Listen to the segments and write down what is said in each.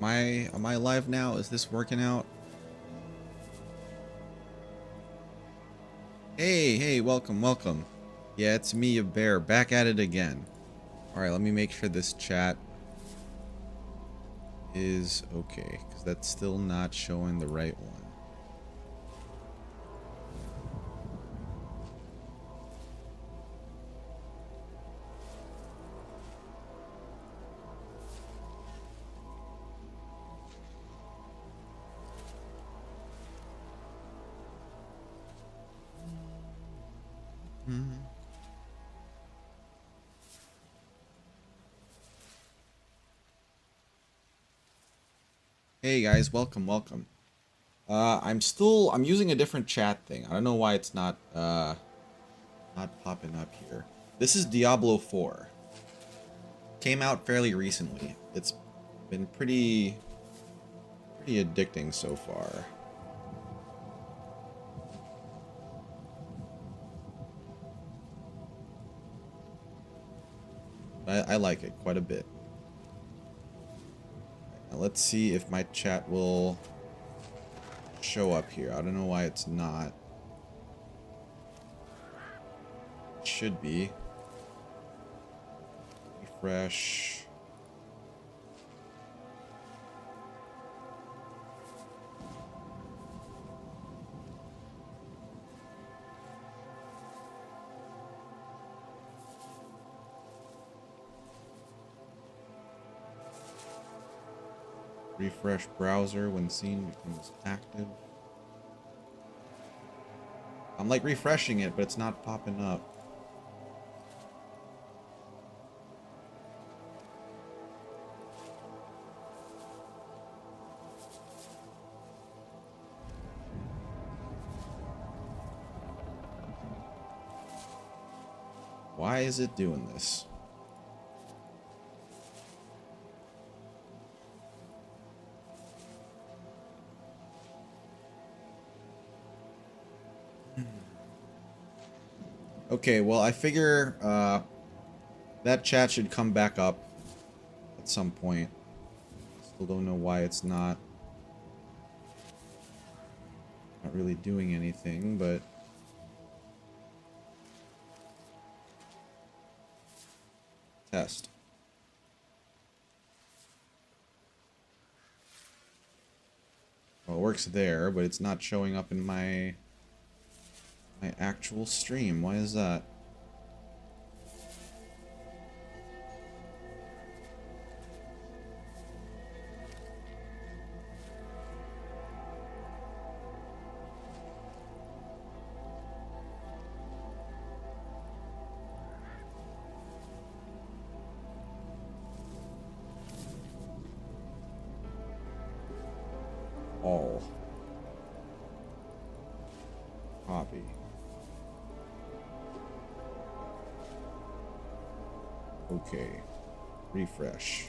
Am I live now? Is this working out? Hey, welcome. Yeah, it's me, a bear, back at it again. Alright, let me make sure this chat is okay, because that's still not showing the right one. Hey guys, welcome. I'm using a different chat thing. I don't know why it's not popping up here. This is Diablo 4. Came out fairly recently. It's been pretty addicting so far. I like it quite a bit. Now let's see if my chat will show up here. I don't know why it's not. It should be. Refresh. Refresh browser when scene becomes active. I'm like refreshing it, but it's not popping up. Why is it doing this? Okay, well, I figure that chat should come back up at some point. Still don't know why it's not really doing anything, but test. Well, it works there, but it's not showing up in my actual stream. Why is that? All. Copy. Okay. Refresh.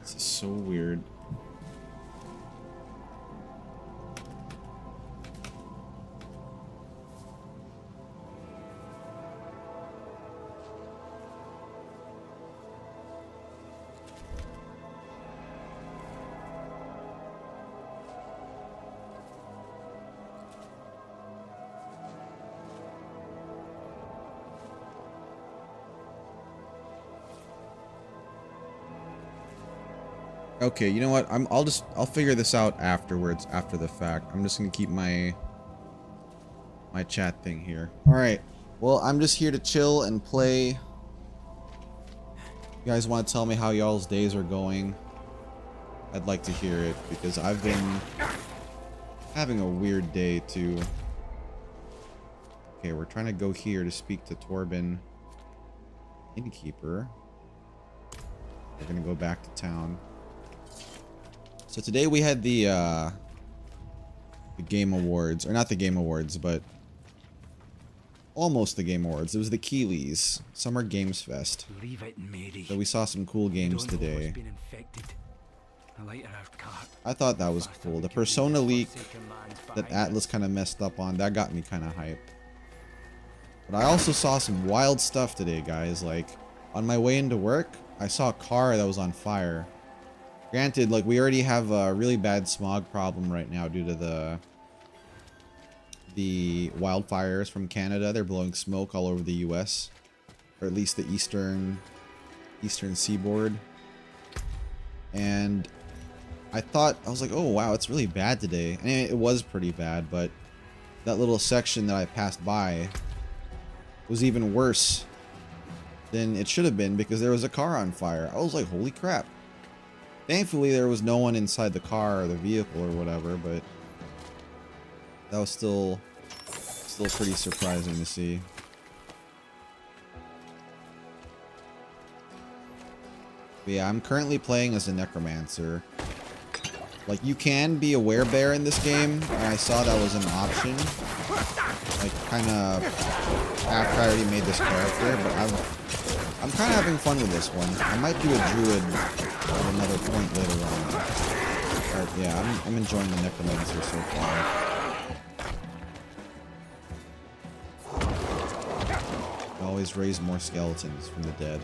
This is so weird. Okay, you know what? I'll figure this out afterwards, after the fact. I'm just gonna keep my chat thing here. Alright. Well, I'm just here to chill and play. You guys want to tell me how y'all's days are going? I'd like to hear it, because I've been having a weird day too. Okay, we're trying to go here to speak to Torben, innkeeper. We're gonna go back to town. So today we had the Game Awards, or not the Game Awards, but almost the Game Awards. It was the Keeleys, Summer Games Fest. Leave it, Mary. So we saw some cool games today. I thought that was cool. The Persona leak that Atlas kind of messed up on, that got me kind of hyped. But I also saw some wild stuff today, guys. Like, on my way into work, I saw a car that was on fire. Granted, like, we already have a really bad smog problem right now due to the wildfires from Canada. They're blowing smoke all over the US, or at least the eastern seaboard. And I was like, oh wow, it's really bad today. And it was pretty bad, but that little section that I passed by was even worse than it should have been because there was a car on fire. I was like, holy crap. Thankfully, there was no one inside the car or the vehicle or whatever, but that was still pretty surprising to see. But yeah, I'm currently playing as a necromancer. Like, you can be a werebear in this game, and I saw that was an option. Like, kind of after I already made this character, but I'm kind of having fun with this one. I might do a druid at another point later on. But yeah, I'm enjoying the necromancer so far. I always raise more skeletons from the dead.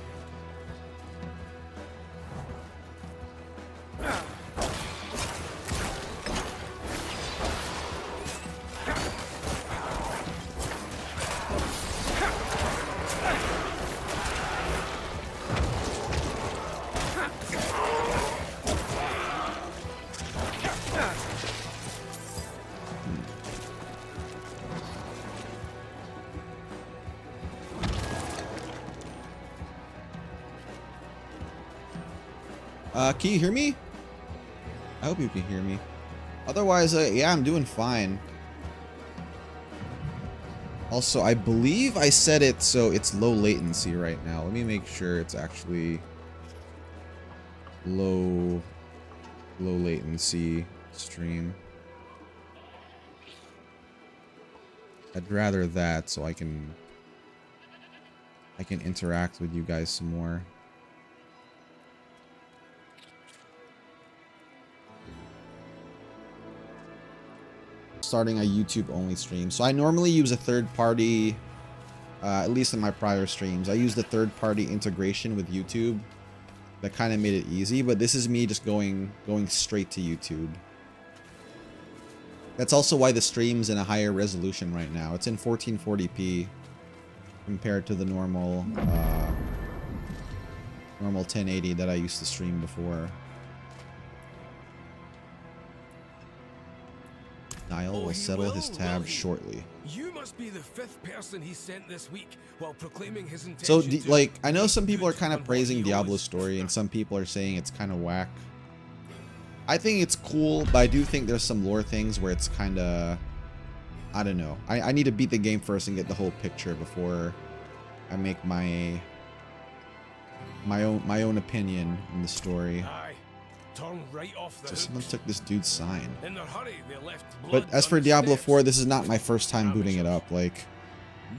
Can you hear me? I hope you can hear me. Otherwise, yeah, I'm doing fine. Also, I believe I set it so it's low latency right now. Let me make sure it's actually low latency stream. I'd rather that so I can interact with you guys some more. Starting a YouTube only stream. So I normally use a third party, at least in my prior streams. I used a third party integration with YouTube that kind of made it easy, but this is me just going straight to YouTube. That's also why the stream's in a higher resolution right now. It's in 1440p compared to the normal 1080 that I used to stream before. Niall will settle his tab shortly. You must be the 5th person he sent this week while proclaiming his intention. So, like, I know some people are kind of praising Diablo's story, and some people are saying it's kind of whack. I think it's cool, but I do think there's some lore things where it's kind of, I don't know. I need to beat the game first and get the whole picture before I make my own opinion in the story. Turn right off the Someone took this dude's sign. In their hurry, they left But as for Diablo 4, this is not my first time booting it up. Like,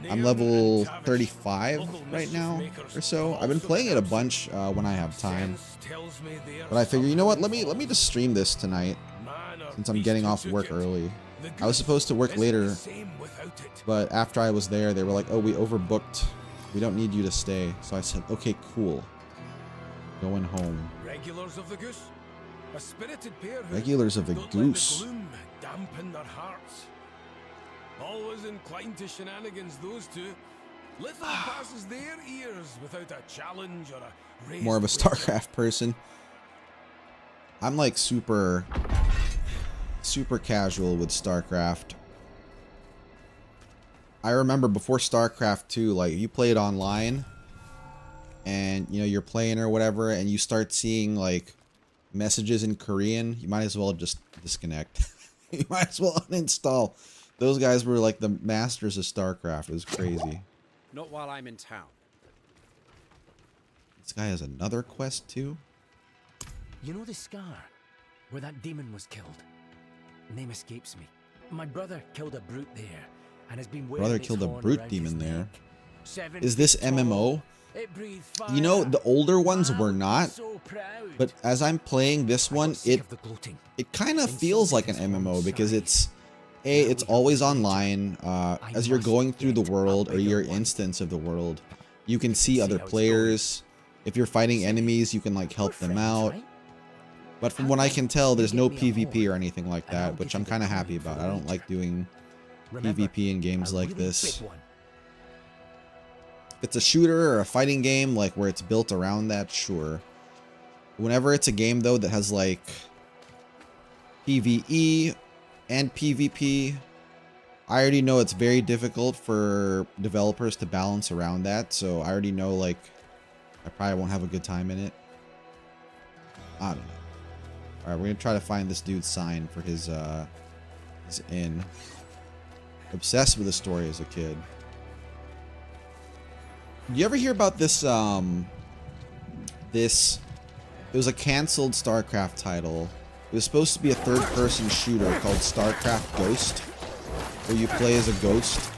I'm level 35 right now or so. I've been playing it a bunch when I have time. But I figure, you know what? Let me just stream this tonight since I'm getting off work early. I was supposed to work later, but after I was there, they were like, "Oh, we overbooked. We don't need you to stay." So I said, "Okay, cool. Going home." Regulars of the goose. A spirited pair who Regulars of the don't goose. let the gloom dampen their hearts. Always inclined to shenanigans, those two. Little passes their ears without a challenge or a raised More of a question. StarCraft person. I'm like super casual with StarCraft. I remember before StarCraft 2, like, you played online and, you know, you're playing or whatever, and you start seeing, like, messages in Korean, you might as well just disconnect. You might as well uninstall. Those guys were like the masters of StarCraft. It was crazy. Not while I'm in town. This guy has another quest too? You know the scar where that demon was killed? Name escapes me. My brother killed a brute there and has been Brother killed a brute demon there. Is this MMO? You know, the older ones were not, but as I'm playing this one, it kind of feels like an MMO because it's it's always online. As you're going through the world or your instance of the world, you can see other players. If you're fighting enemies, you can like help them out. But from what I can tell, there's no PvP or anything like that, which I'm kind of happy about. I don't like doing PvP in games like this. If it's a shooter or a fighting game, like where it's built around that, sure. Whenever it's a game though that has like PvE and PvP, I already know it's very difficult for developers to balance around that, so I already know like I probably won't have a good time in it. I don't know. Alright, we're gonna try to find this dude's sign for his inn. Obsessed with the story as a kid. You ever hear about this, it was a canceled StarCraft title. It was supposed to be a third-person shooter called StarCraft Ghost, where you play as a ghost,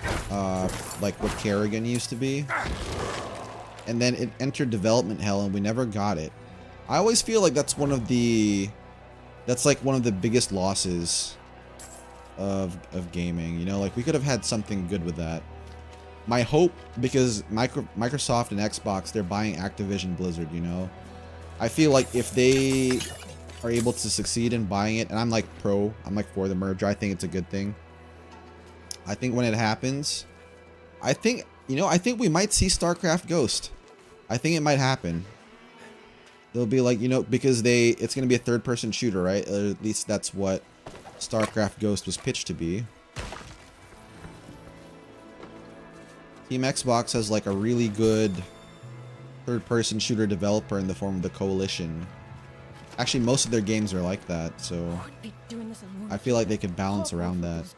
like what Kerrigan used to be. And then it entered development hell, and we never got it. I always feel like that's one of the biggest losses of gaming. You know, like we could have had something good with that. My hope, because Microsoft and Xbox, they're buying Activision Blizzard, you know. I feel like if they are able to succeed in buying it, and I'm like for the merger, I think it's a good thing. I think when it happens, I think we might see StarCraft Ghost. I think it might happen. They'll be like, you know, because it's going to be a third-person shooter, right? Or at least that's what StarCraft Ghost was pitched to be. Team Xbox has like a really good third-person shooter developer in the form of the Coalition. Actually, most of their games are like that, so I feel like they could balance around that.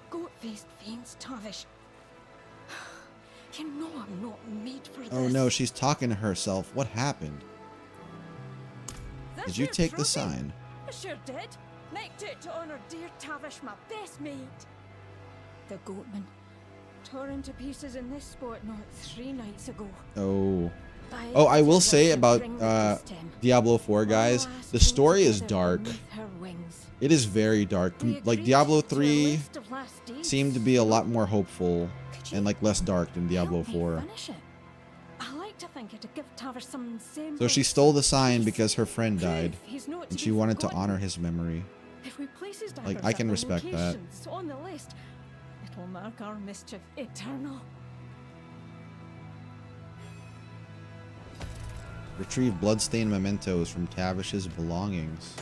You know I'm not made for this. Oh no, she's talking to herself. What happened? Did you take the sign? I sure did. Nicked it to honor dear Tavish, my best mate. The goatman. Torn into pieces in this spot not 3 nights ago. Oh. Oh, I will say about Diablo 4, guys, the story is dark. It is very dark. Like, Diablo 3 seemed to be a lot more hopeful and, like, less dark than Diablo 4. So she stole the sign because her friend died, and she wanted to honor his memory. Like, I can respect that. It'll mark our mischief eternal. Retrieve bloodstained mementos from Tavish's belongings.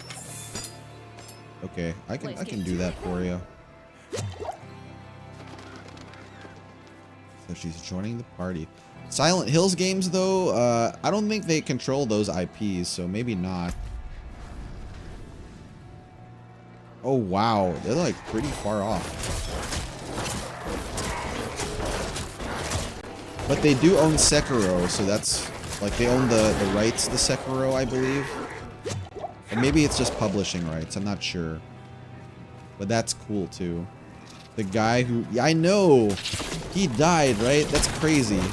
Okay, I can do that for you. So she's joining the party. Silent Hills games, though, I don't think they control those IPs, so maybe not. Oh wow, they're like pretty far off. But they do own Sekiro, so that's like they own the rights to Sekiro, I believe. And maybe it's just publishing rights, I'm not sure. But that's cool too. The guy who, yeah, I know, he died, right? That's crazy.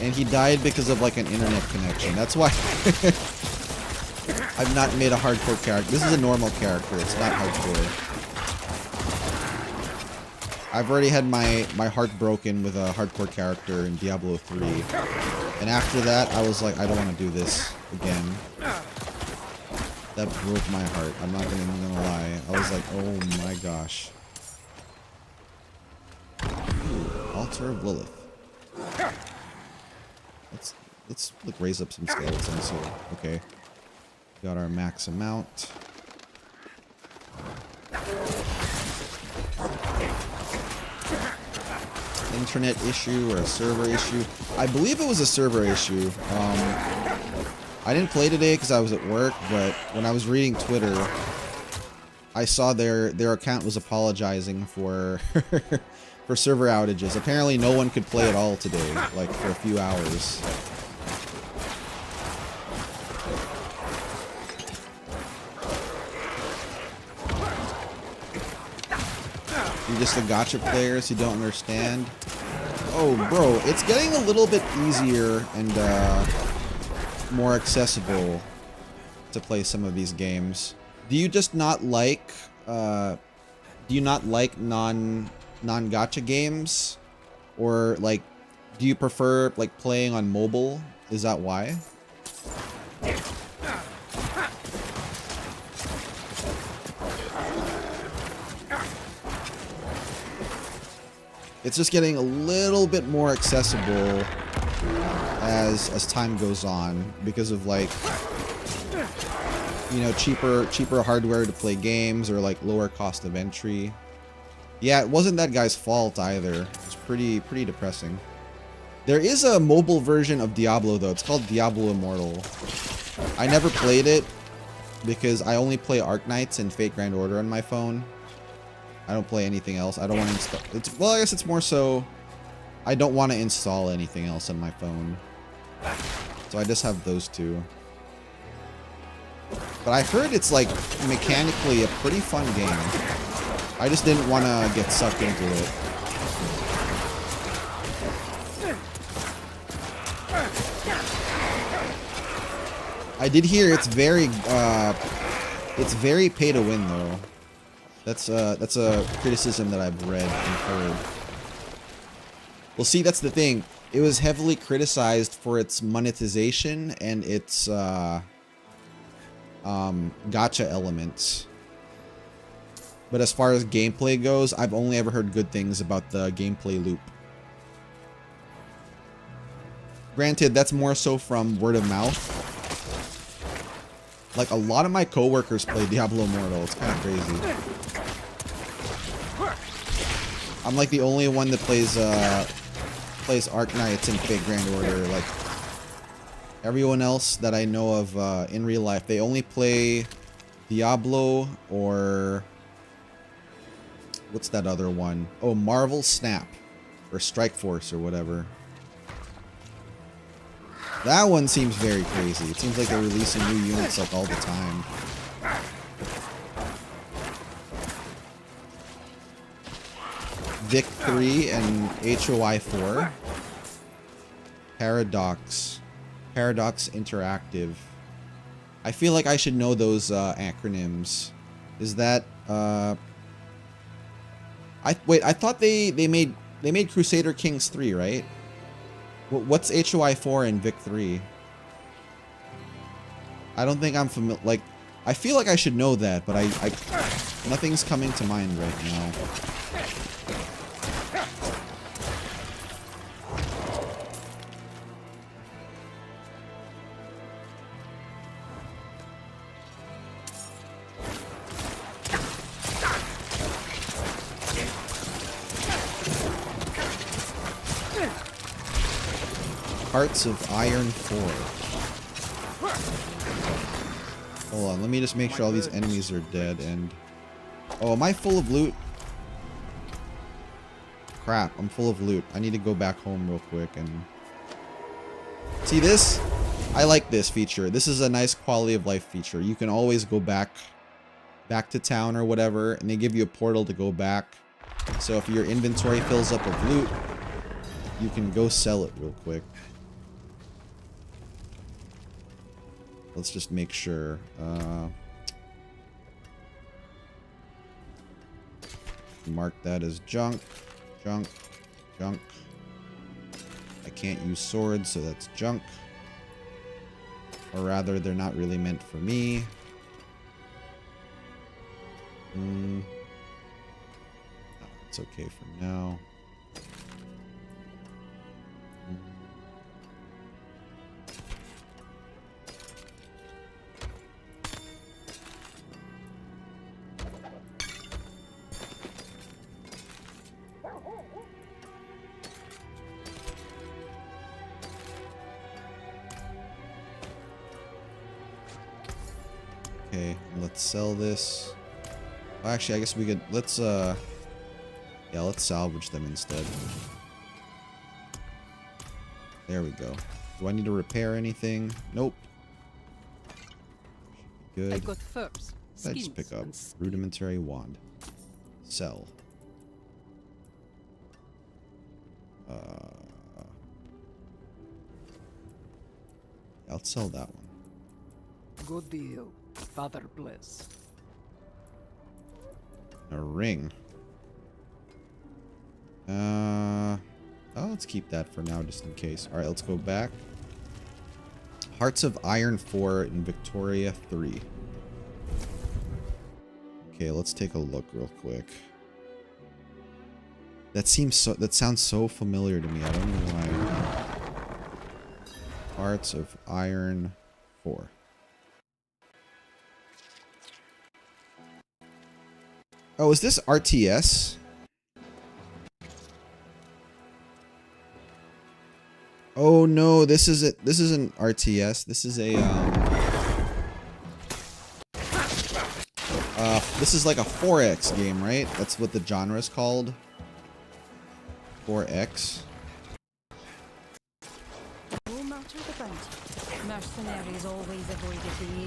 And he died because of like an internet connection. That's why I've not made a hardcore character. This is a normal character, it's not hardcore. I've already had my heart broken with a hardcore character in Diablo 3. And after that, I was like, I don't want to do this again. That broke my heart. I'm not gonna lie. I was like, oh my gosh. Ooh, Altar of Lilith. Let's like raise up some skeletons here. Okay. Got our max amount. Internet issue or a server issue. I believe it was a server issue. I didn't play today because I was at work, but when I was reading Twitter, I saw their account was apologizing for for server outages. Apparently no one could play at all today, like for a few hours. You're just a gacha players who don't understand. Oh, bro, it's getting a little bit easier and more accessible to play some of these games. Do you just not like Do you not like non-gacha games? Or like, do you prefer like playing on mobile? Is that why? It's just getting a little bit more accessible as time goes on because of like, you know, cheaper hardware to play games or like lower cost of entry. Yeah, it wasn't that guy's fault either. It's pretty depressing. There is a mobile version of Diablo though. It's called Diablo Immortal. I never played it because I only play Arknights and Fate Grand Order on my phone. I don't play anything else. I don't want to install. Well, I guess it's more so I don't want to install anything else on my phone. So I just have those two. But I heard it's like mechanically a pretty fun game. I just didn't want to get sucked into it. I did hear it's very pay to win though. That's a criticism that I've read and heard. Well, see, that's the thing. It was heavily criticized for its monetization and its gacha elements. But as far as gameplay goes, I've only ever heard good things about the gameplay loop. Granted, that's more so from word of mouth. Like, a lot of my coworkers play Diablo Immortal. It's kind of crazy. I'm like the only one that plays Arknights and Fate Grand Order. Like, everyone else that I know of in real life, they only play Diablo or... what's that other one? Oh, Marvel Snap. Or Strike Force or whatever. That one seems very crazy. It seems like they're releasing new units like all the time. Vic 3 and HOI 4. Paradox Interactive. I feel like I should know those acronyms. Is that I thought they made Crusader Kings 3, right? What's HOI 4 and Vic 3? I don't think I'm familiar. Like, I feel like I should know that, but I nothing's coming to mind right now. Hearts of Iron 4. Hold on, let me just make sure all these enemies are dead and... oh, am I full of loot? Crap, I'm full of loot. I need to go back home real quick and... see this? I like this feature. This is a nice quality of life feature. You can always go back to town or whatever, and they give you a portal to go back. So if your inventory fills up with loot, you can go sell it real quick. Let's just make sure. Mark that as junk. Junk. Junk. I can't use swords, so that's junk. Or rather, they're not really meant for me. It's okay for now. Okay, let's sell this. Well, actually, I guess we could, let's salvage them instead. There we go. Do I need to repair anything? Nope. Good. I've got furs. I just pick up rudimentary wand. Sell. I'll sell that one. Good deal. Father bless. A ring. Oh, let's keep that for now, just in case. All right, let's go back. Hearts of Iron 4 and Victoria 3. Okay, let's take a look real quick. That sounds so familiar to me. I don't know why. Hearts of Iron 4. Oh, is this RTS? Oh no, this isn't RTS. This is a this is like a 4X game, right? That's what the genre is called. 4X.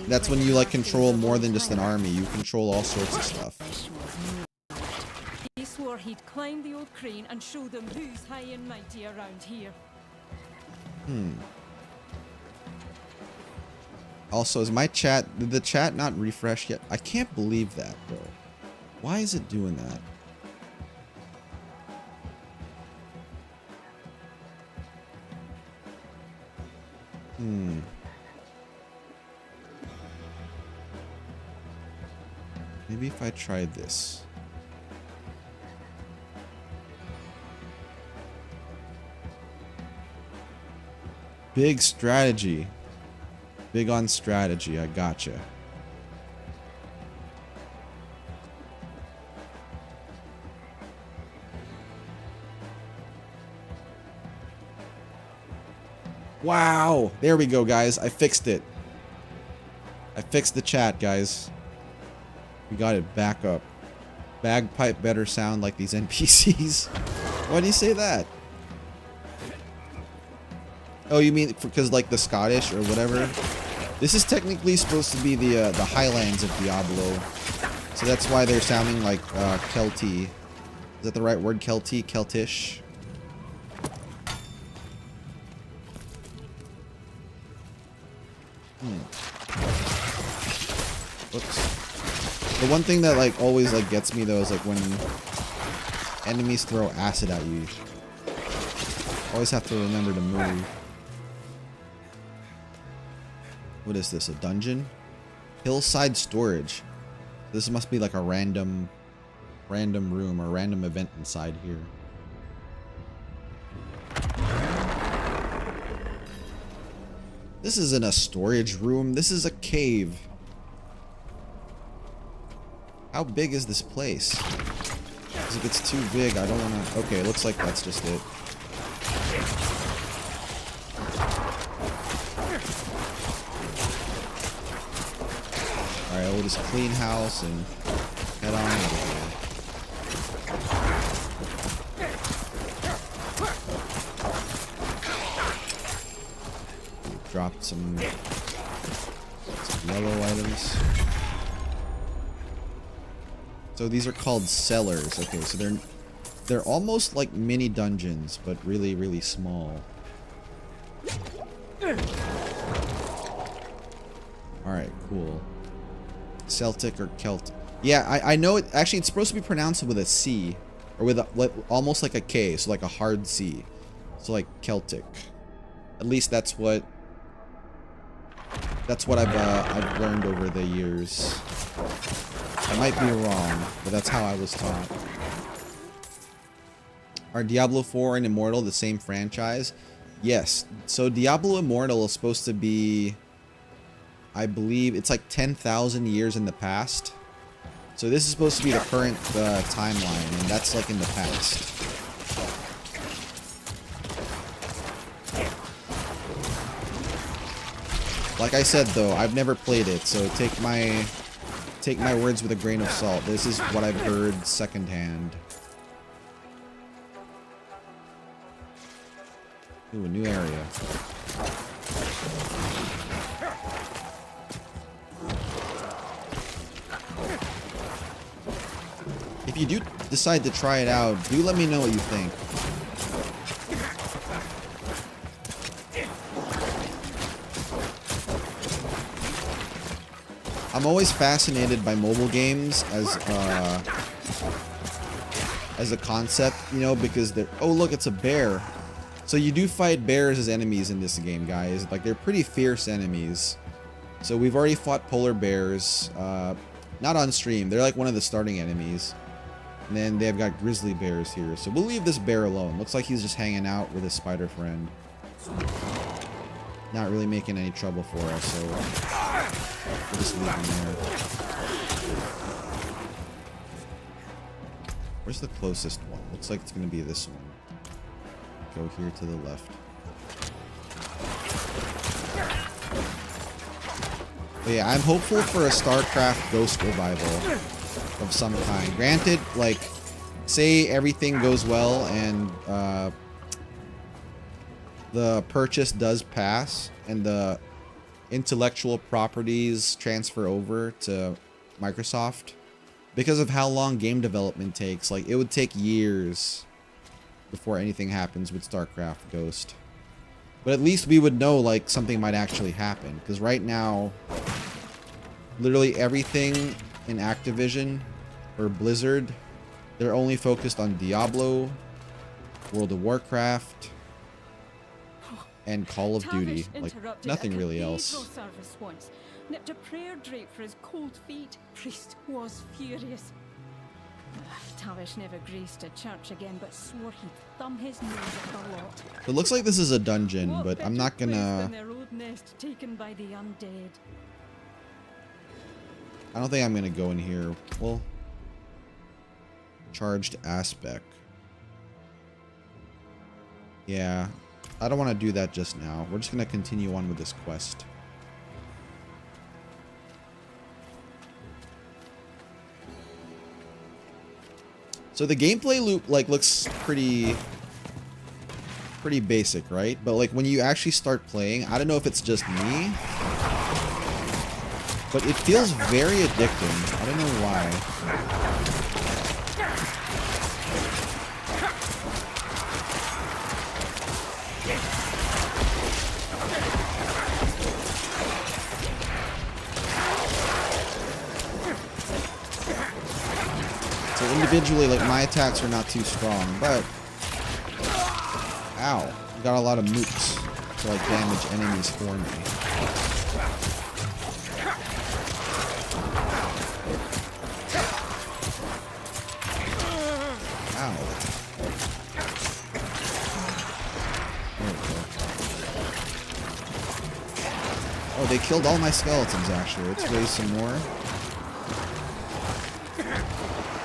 That's when you like control more than just an army. You control all sorts of stuff. He swore he'd climb the old crane and show them who's high and mighty around here. Also, is my chat... Did the chat not refresh yet? I can't believe that, bro. Why is it doing that? Maybe if I tried this. Big strategy. Big on strategy, I gotcha. Wow! There we go, guys. I fixed it. I fixed the chat, guys. We got it back up. Bagpipe better sound like these NPCs. Why do you say that? Oh, you mean because like the Scottish or whatever? This is technically supposed to be the Highlands of Diablo, so that's why they're sounding like Kelty. Is that the right word? Kelty, Keltish. Whoops. The one thing that like always like gets me though is like when enemies throw acid at you. Always have to remember to move. What is this? A dungeon? Hillside storage. This must be like a random room or random event inside here. This isn't a storage room. This is a cave. How big is this place? Because if it's too big, I don't want to... Okay, looks like that's just it. Alright, we'll just clean house and head on out of here. Dropped some yellow items. So these are called cellars. Okay, so they're almost like mini dungeons, but really, really small. Alright, cool. Celtic or Celtic. Yeah, I know it. Actually, it's supposed to be pronounced with a C. Or with almost like a K. So like a hard C. So like Celtic. At least that's what I've learned over the years. I might be wrong, but that's how I was taught. Are Diablo 4 and Immortal the same franchise? Yes. So Diablo Immortal is supposed to be, I believe, it's like 10,000 years in the past. So this is supposed to be the current timeline, and that's like in the past. Like I said though, I've never played it, so take my words with a grain of salt. This is what I've heard secondhand. Ooh, a new area. If you do decide to try it out, do let me know what you think. I'm always fascinated by mobile games as as a concept, you know, because they're... Oh, look, it's a bear. So you do fight bears as enemies in this game, guys. Like, they're pretty fierce enemies. So we've already fought polar bears. Not on stream. They're like one of the starting enemies. And then they've got grizzly bears here. So we'll leave this bear alone. Looks like he's just hanging out with his spider friend. Not really making any trouble for us, so we'll just leave him there. Where's the closest one? Looks like it's going to be this one. Go here to the left. But yeah, I'm hopeful for a StarCraft Ghost revival of some kind. Granted, like, say everything goes well and the purchase does pass and the intellectual properties transfer over to Microsoft. Because of how long game development takes, like, it would take years before anything happens with StarCraft Ghost. But at least we would know, like, something might actually happen. Because right now, literally everything in Activision or Blizzard, they're only focused on Diablo, World of Warcraft, and Call of Duty. Like, nothing really else. Once, nipped a prayer drape for his cold feet. Priest was furious. Tavish never graced a church again, but swore he'd thumb his nose at the lot. It looks like this is a dungeon, but I'm not gonna... Their old nest taken by the undead. I don't think I'm gonna go in here. Well, charged aspect. Yeah, I don't want to do that just now. We're just gonna continue on with this quest. So the gameplay loop, like, looks pretty basic, right? But like when you actually start playing, I don't know if it's just me, but it feels very addicting. I don't know why. So individually, like, my attacks are not too strong, but... Ow. Got a lot of mooks to, like, damage enemies for me. Ow. There we go. Oh, they killed all my skeletons, actually. Let's raise some more.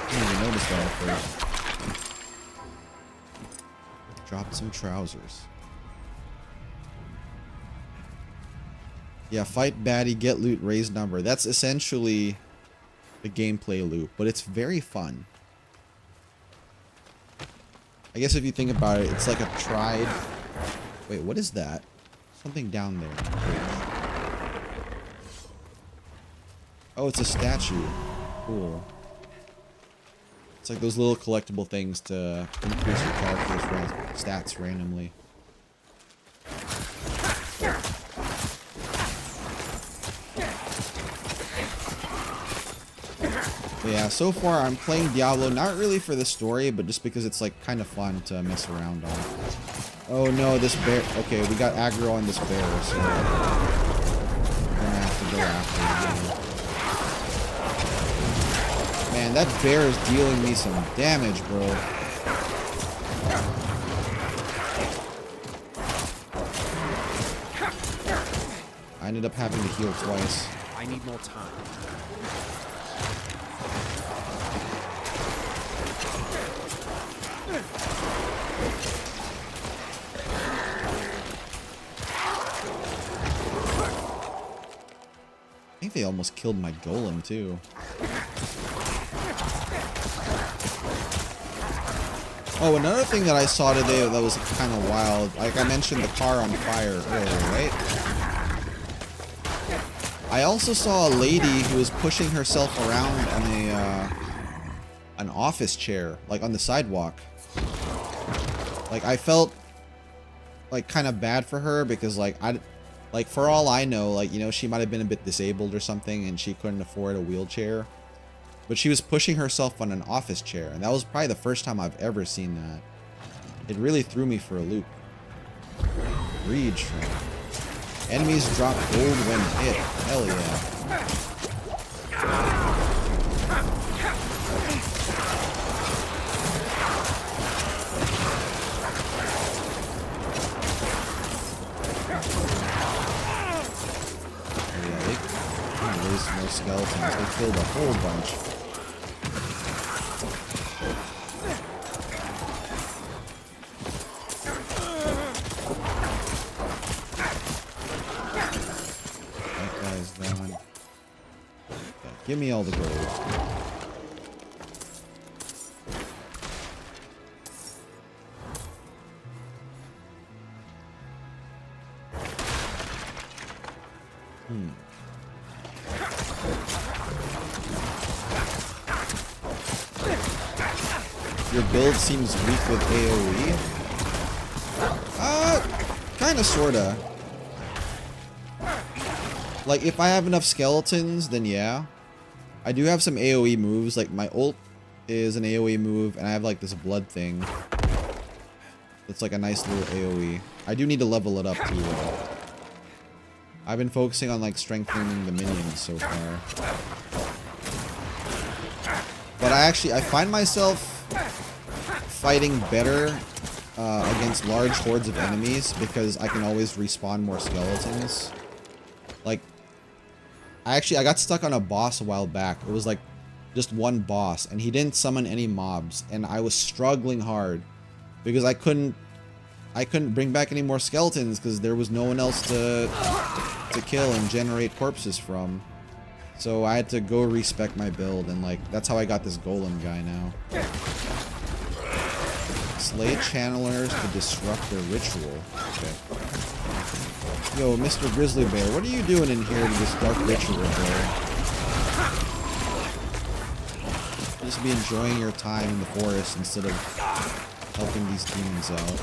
I didn't even notice that at first. Drop some trousers. Yeah, fight baddie, get loot, raise number. That's essentially the gameplay loop, but it's very fun. I guess if you think about it, it's like a tried... Wait, what is that? Something down there. Oh, it's a statue. Cool. It's like those little collectible things to increase your character's stats randomly. But yeah, so far I'm playing Diablo not really for the story, but just because it's like kind of fun to mess around on. Oh no, this bear. Okay, we got aggro on this bear, so I'm gonna have to go after it. Man, that bear is dealing me some damage, bro. I ended up having to heal twice. I need more time. I think they almost killed my golem, too. Oh, another thing that I saw today that was kind of wild, like I mentioned the car on fire earlier, right? I also saw a lady who was pushing herself around on an office chair, like on the sidewalk. Like, I felt like kind of bad for her because like for all I know, like, you know, she might have been a bit disabled or something and she couldn't afford a wheelchair. But she was pushing herself on an office chair, and that was probably the first time I've ever seen that. It really threw me for a loop. Reed shrimp. Enemies drop gold when hit. Hell yeah. More skeletons. They killed a whole bunch. That guy's done. Okay, give me all the gold. Your build seems weak with AoE. Kinda, sorta. Like, if I have enough skeletons, then yeah. I do have some AoE moves, like my ult is an AoE move, and I have like this blood thing. It's like a nice little AoE. I do need to level it up too, though. I've been focusing on like strengthening the minions so far. But I find myself fighting better against large hordes of enemies because I can always respawn more skeletons. Like, I got stuck on a boss a while back. It was like just one boss, and he didn't summon any mobs, and I was struggling hard because I couldn't bring back any more skeletons because there was no one else to kill and generate corpses from. So I had to go respec my build, and like that's how I got this golem guy now. Slay channelers to disrupt their ritual. Okay. Yo, Mr. Grizzly Bear, what are you doing in here to this dark ritual, bro? Just be enjoying your time in the forest instead of helping these demons out.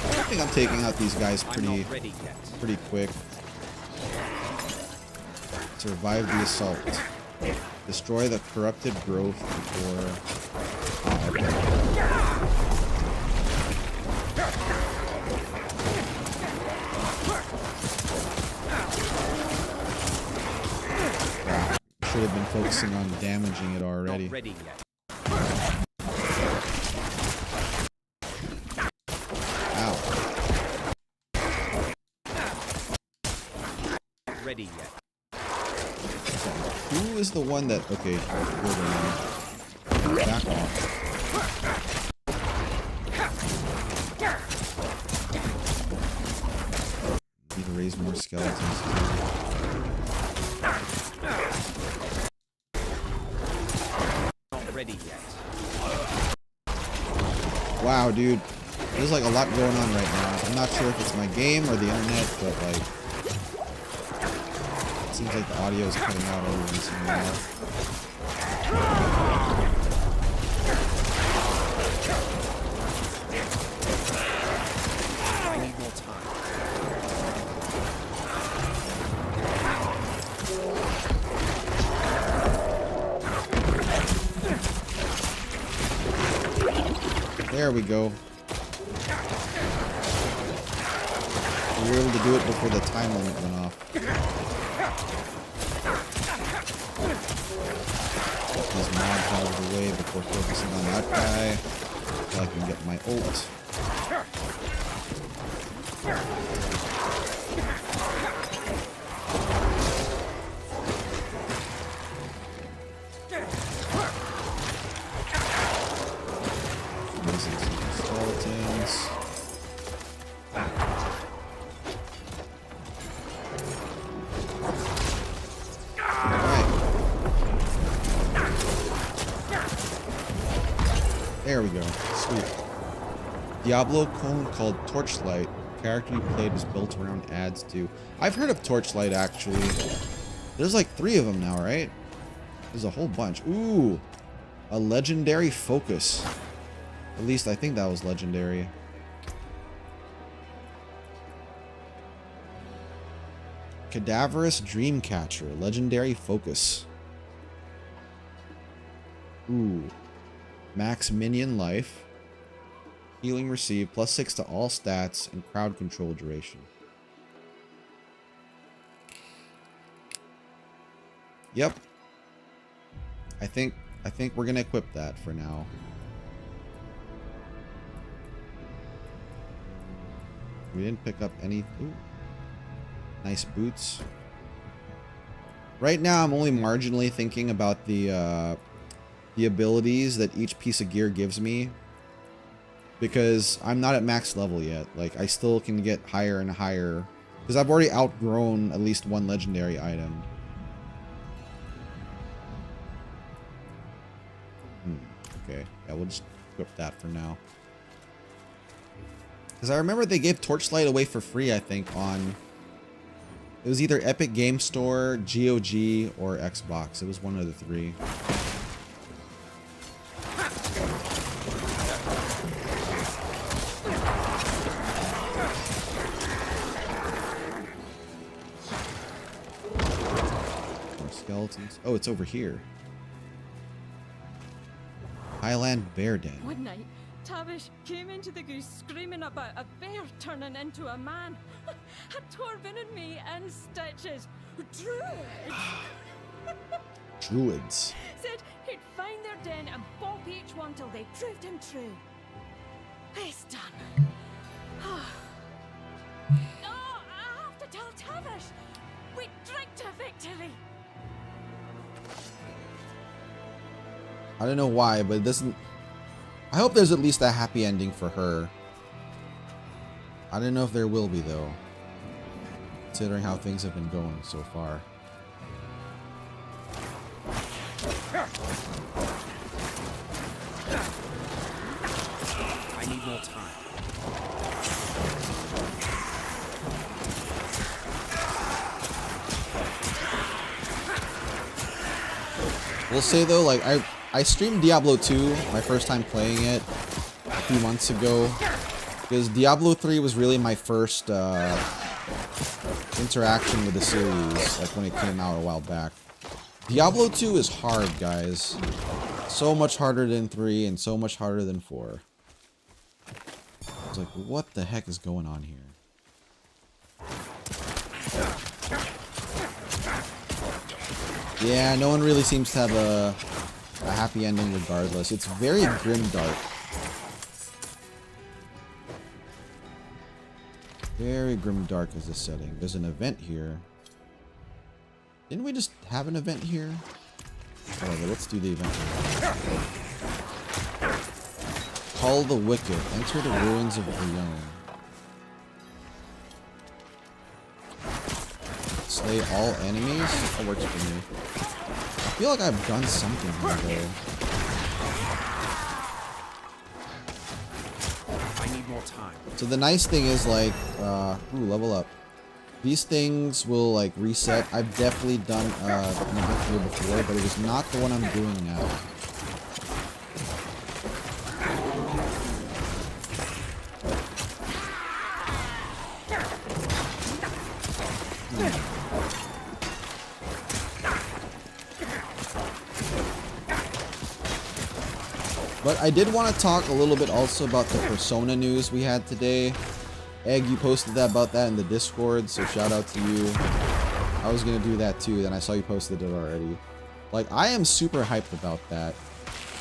I think I'm taking out these guys pretty quick. Survive the assault. Destroy the corrupted growth before... Oh, okay. Wow. Should have been focusing on damaging it already. Ow. Ready yet. Who is the one that... Okay, you're the one. Back off. Need to raise more skeletons. Not ready yet. Wow, dude. There's like a lot going on right now. I'm not sure if it's my game or the internet, but like... It seems like the audio is cutting out every once in a while. I need more time. There we go. We were able to do it before the time limit went off. Get these mobs out of the way before focusing on that guy. So I can get my ult. Raising some skeletons. There we go. Sweet. Diablo clone called Torchlight. The character you played is built around ads too. I've heard of Torchlight actually. There's like 3 of them now, right? There's a whole bunch. Ooh. A legendary focus. At least I think that was legendary. Cadaverous Dreamcatcher. Legendary Focus. Ooh. Max minion life. Healing received. +6 to all stats and crowd control duration. Yep. I think we're gonna equip that for now. We didn't pick up any. Ooh. Nice boots. Right now, I'm only marginally thinking about the abilities that each piece of gear gives me, because I'm not at max level yet. Like, I still can get higher and higher, because I've already outgrown at least one legendary item. Okay, yeah, we'll just equip that for now. Because I remember they gave Torchlight away for free, I think, on... It was either Epic Game Store, GOG, or Xbox. It was one of the three. More skeletons. Oh, it's over here. Highland Bear Den. One night, Tavish came into the goose screaming about a bear turning into a man. Had Torvin and me in stitches. Druids! Druids. Said he'd find their den and bop each one till they proved him true. It's done. Oh, I have to tell Tavish. We drink to victory. I don't know why, but it doesn't... I hope there's at least a happy ending for her. I don't know if there will be, though. Considering how things have been going so far. I need more time. We'll say, though, like, I streamed Diablo 2, my first time playing it, a few months ago. Because Diablo 3 was really my first interaction with the series, like when it came out a while back. Diablo 2 is hard, guys. So much harder than 3 and so much harder than 4. It's like, what the heck is going on here? Yeah, no one really seems to have a happy ending regardless. It's very grimdark. Very grimdark is the setting. There's an event here. Didn't we just have an event here? Whatever, let's do the event here. Call the Wicked. Enter the ruins of Rion. Slay all enemies? That works for me. I feel like I've done something here, though. I need more time. So the nice thing is, like, ooh, level up. These things will, like, reset. I've definitely done an event here before, but it is not the one I'm doing now. But I did want to talk a little bit also about the Persona news we had today. Egg, you posted about that in the Discord, so shout out to you. I was going to do that too, then I saw you posted it already. Like, I am super hyped about that.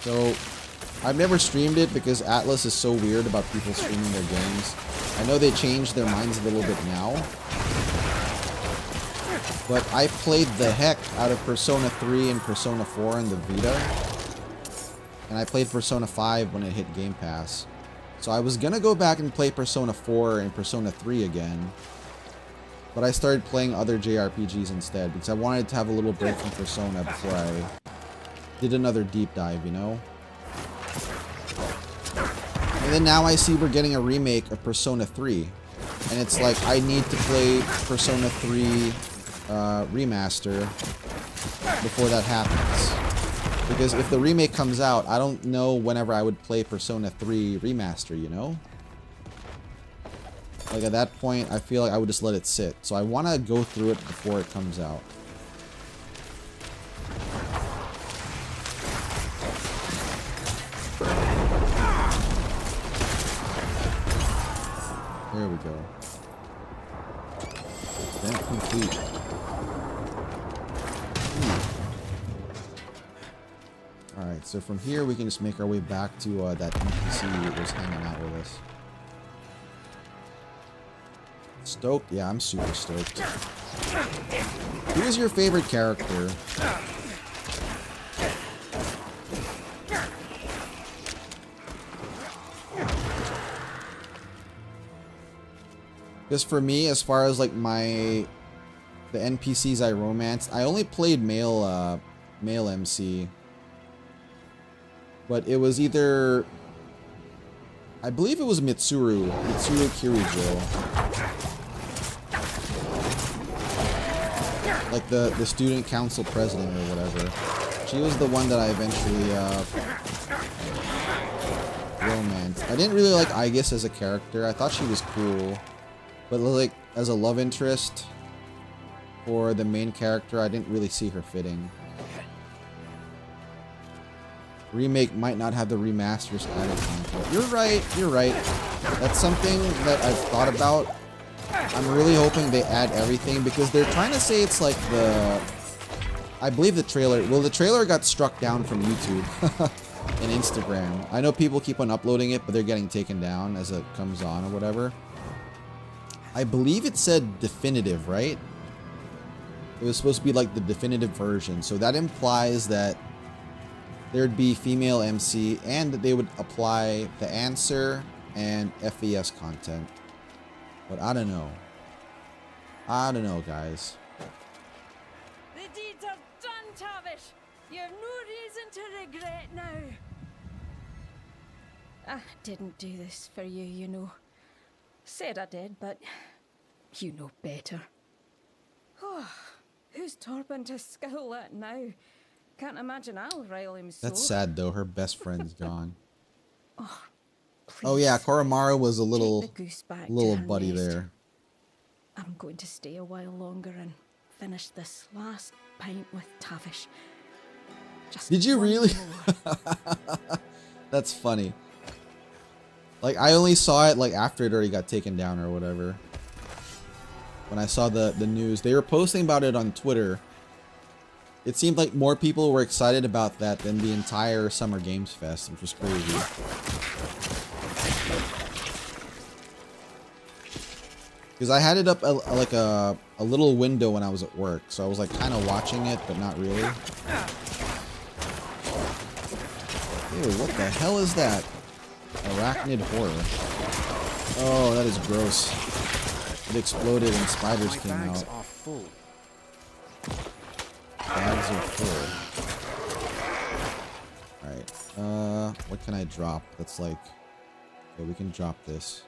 So, I've never streamed it because Atlas is so weird about people streaming their games. I know they changed their minds a little bit now. But I played the heck out of Persona 3 and Persona 4 in the Vita. And I played Persona 5 when it hit Game Pass. So I was gonna go back and play Persona 4 and Persona 3 again. But I started playing other JRPGs instead because I wanted to have a little break from Persona before I did another deep dive, you know? And then now I see we're getting a remake of Persona 3. And it's like, I need to play Persona 3 remaster before that happens. Because if the remake comes out, I don't know whenever I would play Persona 3 remaster, you know? Like, at that point, I feel like I would just let it sit. So I want to go through it before it comes out. There we go. Event complete. Alright, so from here we can just make our way back to that NPC that was hanging out with us. Stoked? Yeah, I'm super stoked. Who is your favorite character? Because for me, as far as like the NPCs I romanced, I only played male MC. But it was either, I believe it was Mitsuru Kirijo. Like the student council president or whatever. She was the one that I eventually romanced. I didn't really like Aegis as a character. I thought she was cool. But like as a love interest for the main character, I didn't really see her fitting. Remake might not have the remasters added content. You're right. That's something that I've thought about. I'm really hoping they add everything because they're trying to say it's like I believe the trailer got struck down from YouTube and Instagram. I know people keep on uploading it, but they're getting taken down as it comes on or whatever. I believe it said definitive, right? It was supposed to be like the definitive version. So that implies that there'd be female MC and that they would apply the answer and FES content. But I don't know. Guys. The deeds are done, Tavish. You have no reason to regret now. I didn't do this for you, you know. Said I did, but you know better. Oh, who's torping to skill that now? Can't imagine I'll rile him so. That's sad though. Her best friend's gone. Please, Oh yeah, Koromaru was a take little the goose back to little her buddy nest. there. I'm going to stay a while longer and finish this last pint with Tavish. Just Did you one really? more. That's funny. Like I only saw it like after it already got taken down or whatever. When I saw the news, they were posting about it on Twitter. It seemed like more people were excited about that than the entire Summer Games Fest, which was crazy. Because I had it up like a little window when I was at work, so I was like kind of watching it, but not really. Ew, what the hell is that? Arachnid horror. Oh, that is gross. It exploded and spiders came bags out. are full. Bags are full. Alright. What can I drop? That's like... Okay, we can drop this.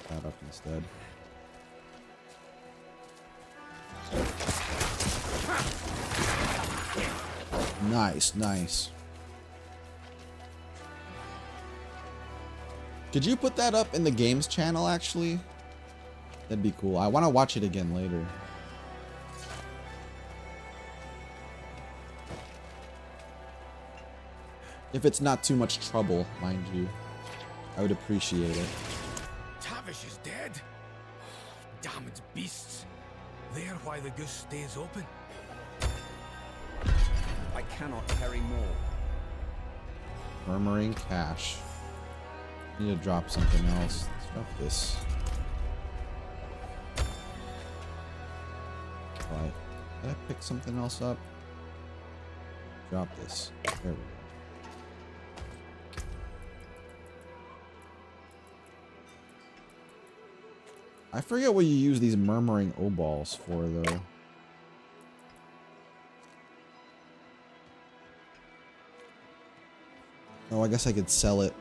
That up instead. Nice, nice. Could you put that up in the games channel, actually? That'd be cool. I want to watch it again later. If it's not too much trouble, mind you. I would appreciate it. Tavish is dead. Damned beasts. They're why the goose stays open. I cannot carry more. Murmuring cache. Need to drop something else. Let's drop this. Right. Did I pick something else up? Drop this. There we go. I forget what you use these murmuring O-balls for, though. Oh, I guess I could sell it.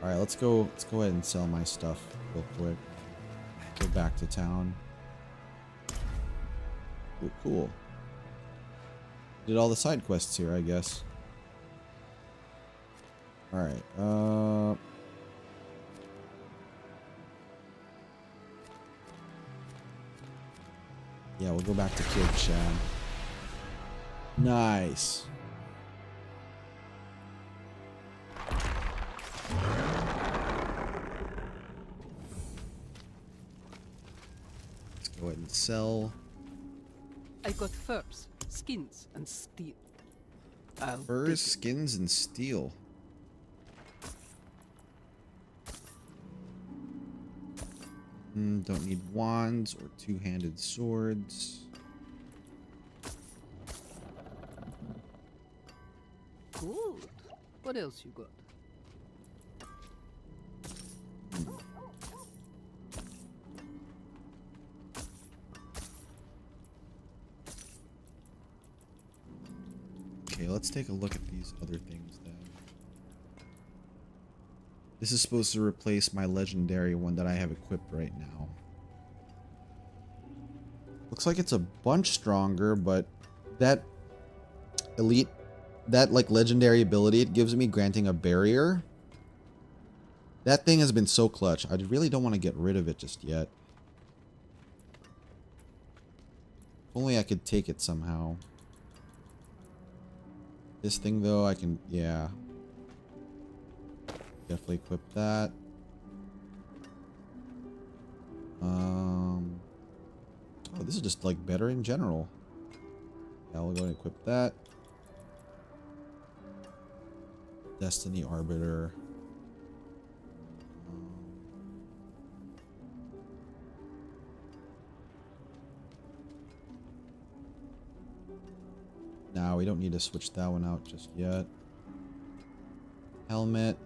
Alright, let's go ahead and sell my stuff real quick. Go back to town. Ooh, cool. Did all the side quests here, I guess. Alright, Yeah, we'll go back to kill Chad. Nice. Let's go ahead and sell. I got furs, skins, and steel. Furs, skins, and steel. Don't need wands or two-handed swords. Good. What else you got? Okay, let's take a look at these other things then. This is supposed to replace my legendary one that I have equipped right now. Looks like it's a bunch stronger, but that elite, that like legendary ability it gives me, granting a barrier, that thing has been so clutch. I really don't want to get rid of it just yet. If only I could take it somehow. This thing though, I can, yeah. Definitely equip that. Oh, this is just like better in general. Yeah, we'll go and equip that. Destiny Arbiter. Now we don't need to switch that one out just yet. Helmet.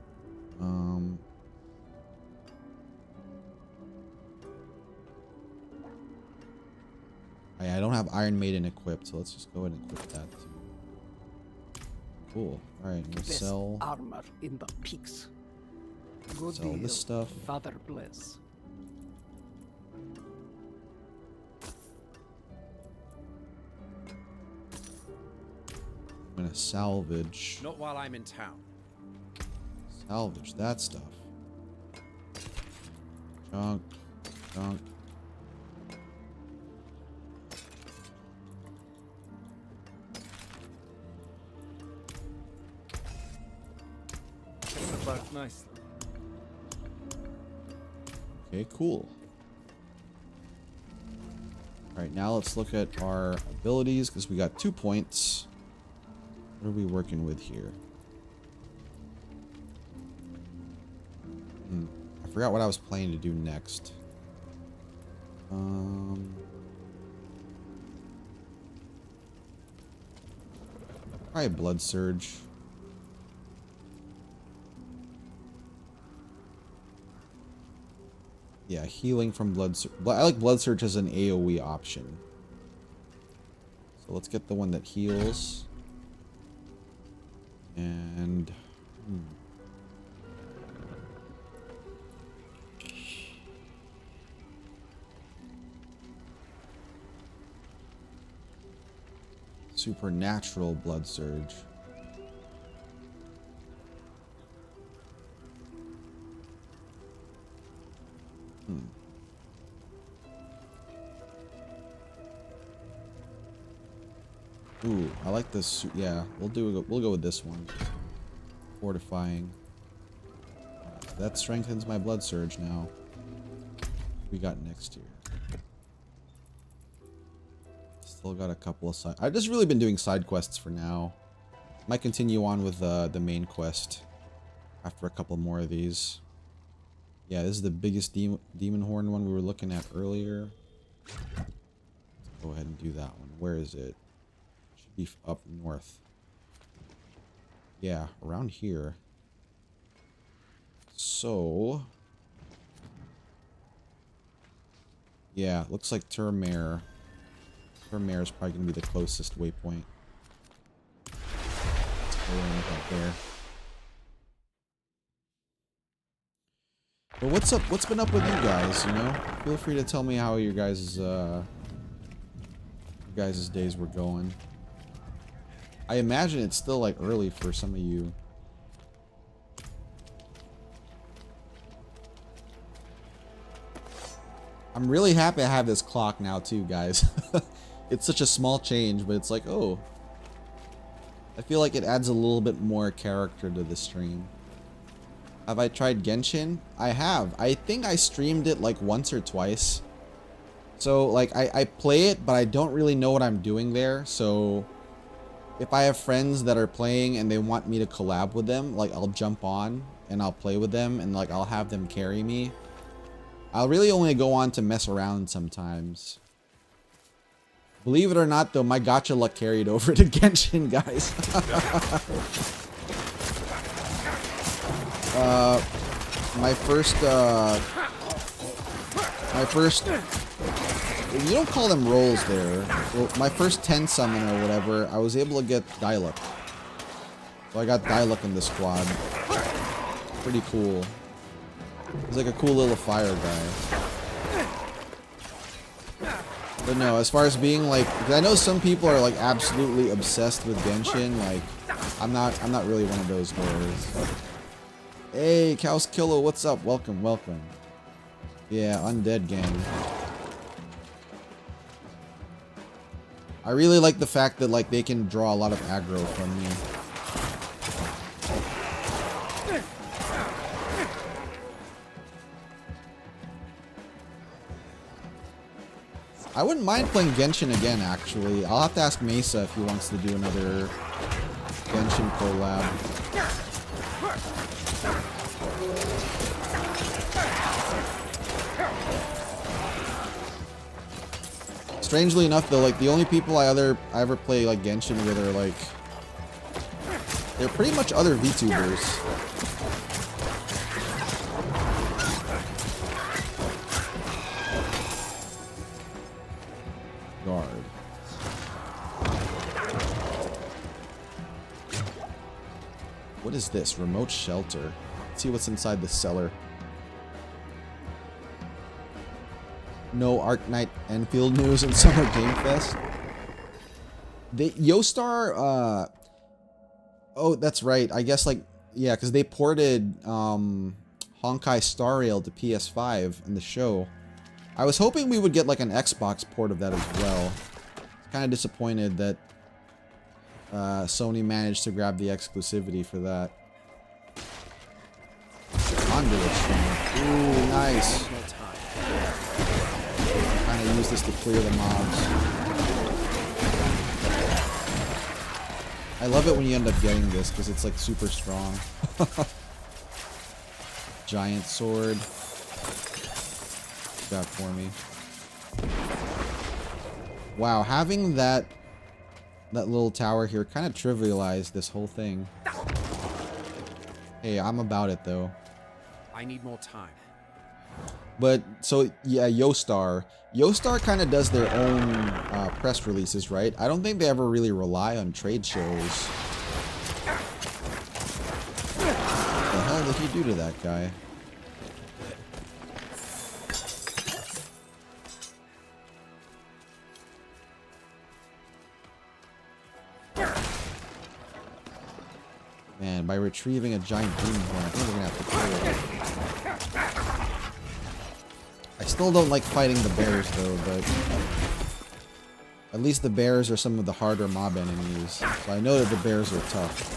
I don't have Iron Maiden equipped, so let's just go ahead and equip that too. Cool. Alright, we'll Best sell armor in the peaks. Good sell deal. this stuff. Father bless. I'm gonna salvage. Not while I'm in town. Salvage that stuff. Junk. Junk. But nicely. Okay, cool. Alright, now let's look at our abilities, because we got 2 points. What are we working with here? I forgot what I was planning to do next. Probably Blood Surge. Yeah, healing from Blood Surge. I like Blood Surge as an AoE option. So let's get the one that heals. And... Supernatural Blood Surge. Ooh, I like this. Yeah, we'll go with this one. Fortifying. That strengthens my Blood Surge now. We got next here. Still got a couple of side. I've just really been doing side quests for now. Might continue on with the main quest after a couple more of these. Yeah, this is the biggest demon horn one we were looking at earlier. Let's go ahead and do that one. Where is it? Should be up north. Yeah, around here. So... yeah, looks like Termare. Termare is probably going to be the closest waypoint. Let's go and look out there. But what's up? What's been up with you guys, you know? Feel free to tell me how your guys' days were going. I imagine it's still like early for some of you. I'm really happy I have this clock now too, guys. It's such a small change, but it's like, oh. I feel like it adds a little bit more character to the stream. Have I tried Genshin? I have. I think I streamed it like once or twice. So like I play it, but I don't really know what I'm doing there. So if I have friends that are playing and they want me to collab with them, like I'll jump on and I'll play with them and like I'll have them carry me. I'll really only go on to mess around sometimes. Believe it or not though, my gacha luck carried over to Genshin, guys. My first, you don't call them rolls there. Well, my first 10 summon or whatever, I was able to get Dialuk. So I got Dialuk in the squad. Pretty cool. He's like a cool little fire guy. But no, as far as being like, I know some people are like absolutely obsessed with Genshin. Like, I'm not really one of those guys. Hey, Kaos Killer, what's up? Welcome, welcome. Yeah, Undead Gang. I really like the fact that like they can draw a lot of aggro from me. I wouldn't mind playing Genshin again, actually. I'll have to ask Mesa if he wants to do another Genshin collab. Strangely enough, though, like the only people I ever play like Genshin with are like they're pretty much other VTubers. Guard. What is this? Remote shelter. Let's see what's inside the cellar. No Arknight Enfield news in Summer Game Fest. The Yostar, oh, that's right. I guess like, yeah, because they ported Honkai Star Rail to PS5 in the show. I was hoping we would get like an Xbox port of that as well. Kind of disappointed that Sony managed to grab the exclusivity for that. Conduit Stone. Ooh, nice. Kind of use this to clear the mobs. I love it when you end up getting this because it's like super strong. Giant sword. Got for me. Wow, having that little tower here kind of trivialized this whole thing. Hey, I'm about it though. I need more time. But so yeah, Yostar kind of does their own press releases, right? I don't think they ever really rely on trade shows. What the hell did he do to that guy? Man, by retrieving a giant demon horn, I think we're gonna have to kill it. I still don't like fighting the bears though, but at least the bears are some of the harder mob enemies. So I know that the bears are tough.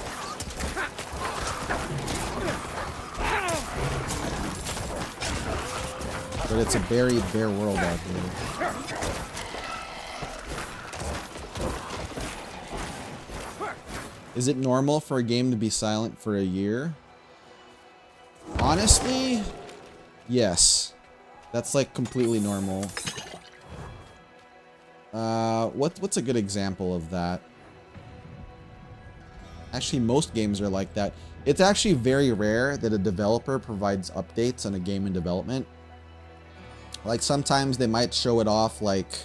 But it's a buried bear world out here. Is it normal for a game to be silent for a year? Honestly, yes. That's like completely normal. What's a good example of that? Actually, most games are like that. It's actually very rare that a developer provides updates on a game in development. Like sometimes they might show it off like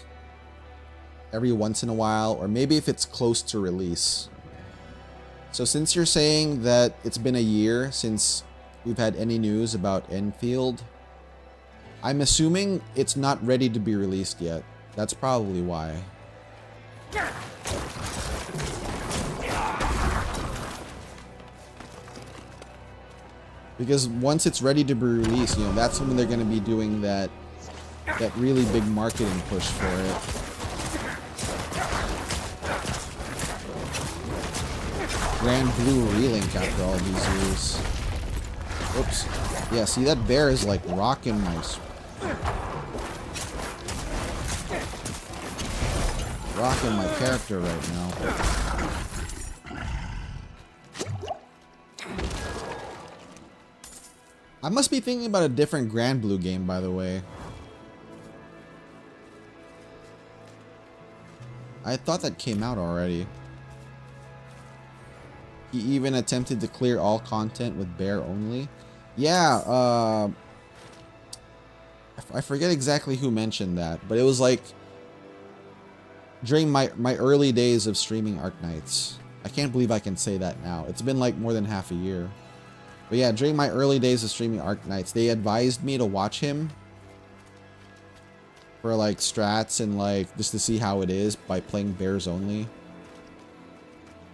every once in a while, or maybe if it's close to release. So since you're saying that it's been a year since we've had any news about Enfield, I'm assuming it's not ready to be released yet. That's probably why. Because once it's ready to be released, you know, that's when they're going to be doing that that really big marketing push for it. Grand Blue Relink after all these years. Oops. Yeah, see, that bear is like rocking my... rocking my character right now. I must be thinking about a different Grand Blue game, by the way. I thought that came out already. He even attempted to clear all content with bear only. Yeah, I forget exactly who mentioned that, but it was like during my early days of streaming Arknights. I can't believe I can say that now. It's been like more than half a year. But yeah, during my early days of streaming Arknights, they advised me to watch him for like strats and like just to see how it is by playing bears only.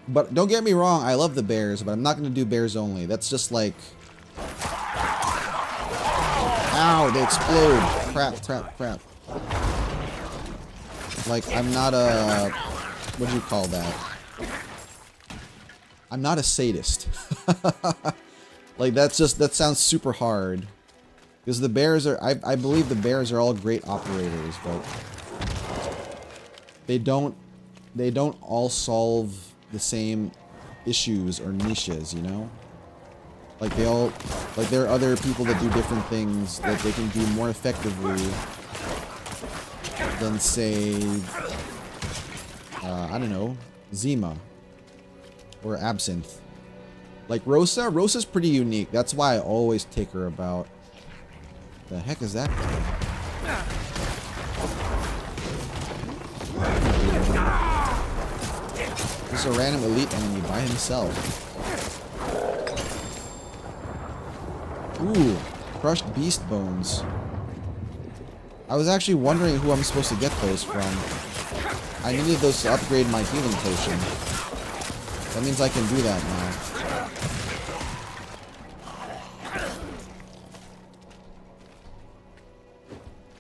But don't get me wrong, I love the bears, but I'm not going to do bears only. That's just like... Ow, they explode. Crap, crap, crap. Like, I'm not a... What do you call that? I'm not a sadist. Like, that's just... That sounds super hard. Because the bears are... I believe the bears are all great operators, but... They don't all solve the same issues or niches, you know? Like they all, like there are other people that do different things that they can do more effectively than say, I don't know, Zima or Absinthe. Like Rosa's pretty unique. That's why I always take her about. The heck is that thing? Just a random elite enemy by himself. Ooh, crushed beast bones. I was actually wondering who I'm supposed to get those from. I needed those to upgrade my healing potion. That means I can do that now.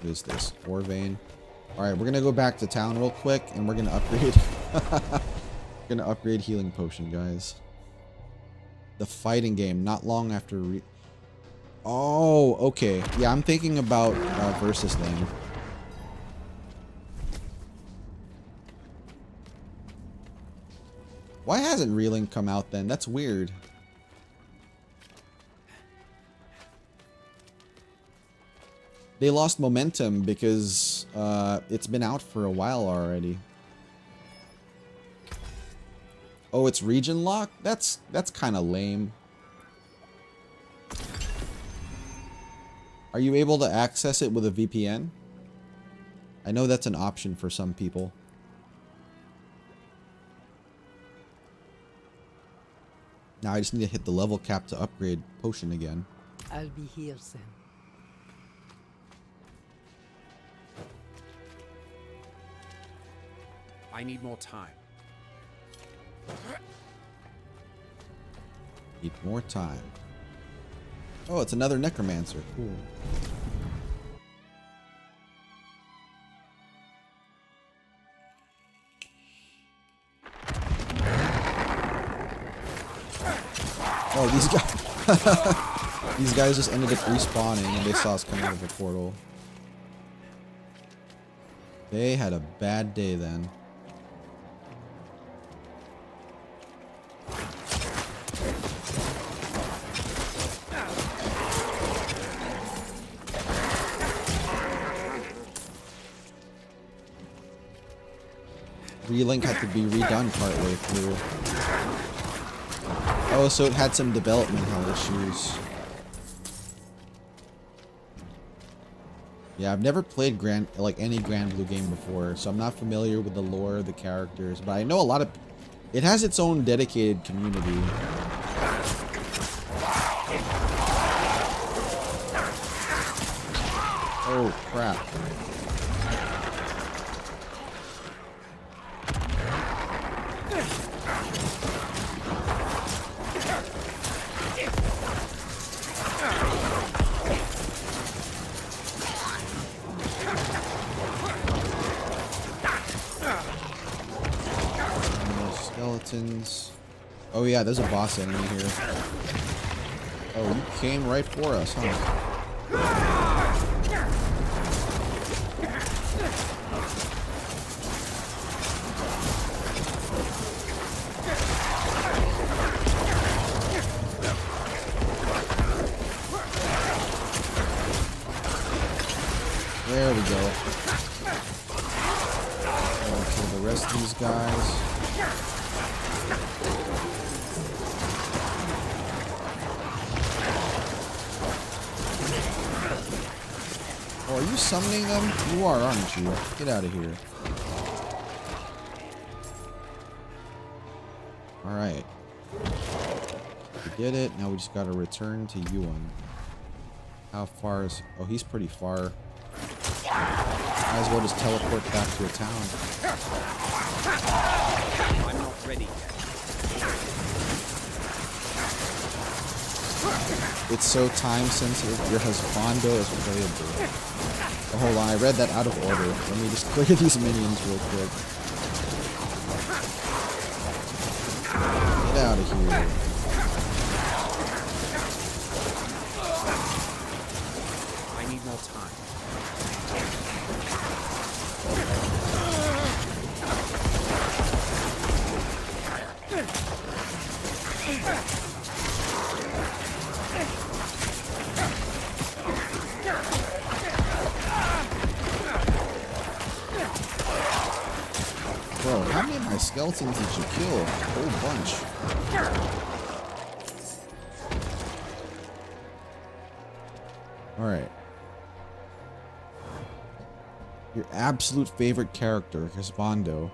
What is this? Ore vein. Alright, we're gonna go back to town real quick and we're gonna upgrade. Gonna upgrade healing potion, guys. The fighting game, not long after oh, okay. Yeah, I'm thinking about Versus Lane. Why hasn't Relink come out then? That's weird. They lost momentum because it's been out for a while already. Oh, it's region lock? That's kind of lame. Are you able to access it with a VPN? I know that's an option for some people. Now I just need to hit the level cap to upgrade potion again. I'll be here soon. I need more time. Need more time. Oh, it's another necromancer. Cool. Oh, these guys. These guys just ended up respawning and they saw us come out of the portal. They had a bad day then. Relink had to be redone partway through. Oh, so it had some developmental issues. Yeah, I've never played any Grand Blue game before, so I'm not familiar with the lore, the characters, but I know a lot of... It has its own dedicated community. Oh, crap. Skeletons. Oh yeah, there's a boss enemy here. Oh, you came right for us, huh? There we go. Kill the rest of these guys. Oh, are you summoning them? You are, aren't you? Get out of here. Alright. We did it. Now we just gotta return to Yuan. How far is... Oh, he's pretty far. Might as well just teleport back to a town. I'm not ready yet. It's so time sensitive. Your husbando is playable. Oh, hold on, I read that out of order. Let me just clear these minions real quick. Get out of here. I need more time. Bro, how many of my skeletons did you kill? A whole bunch. Alright. Your absolute favorite character, Husbando.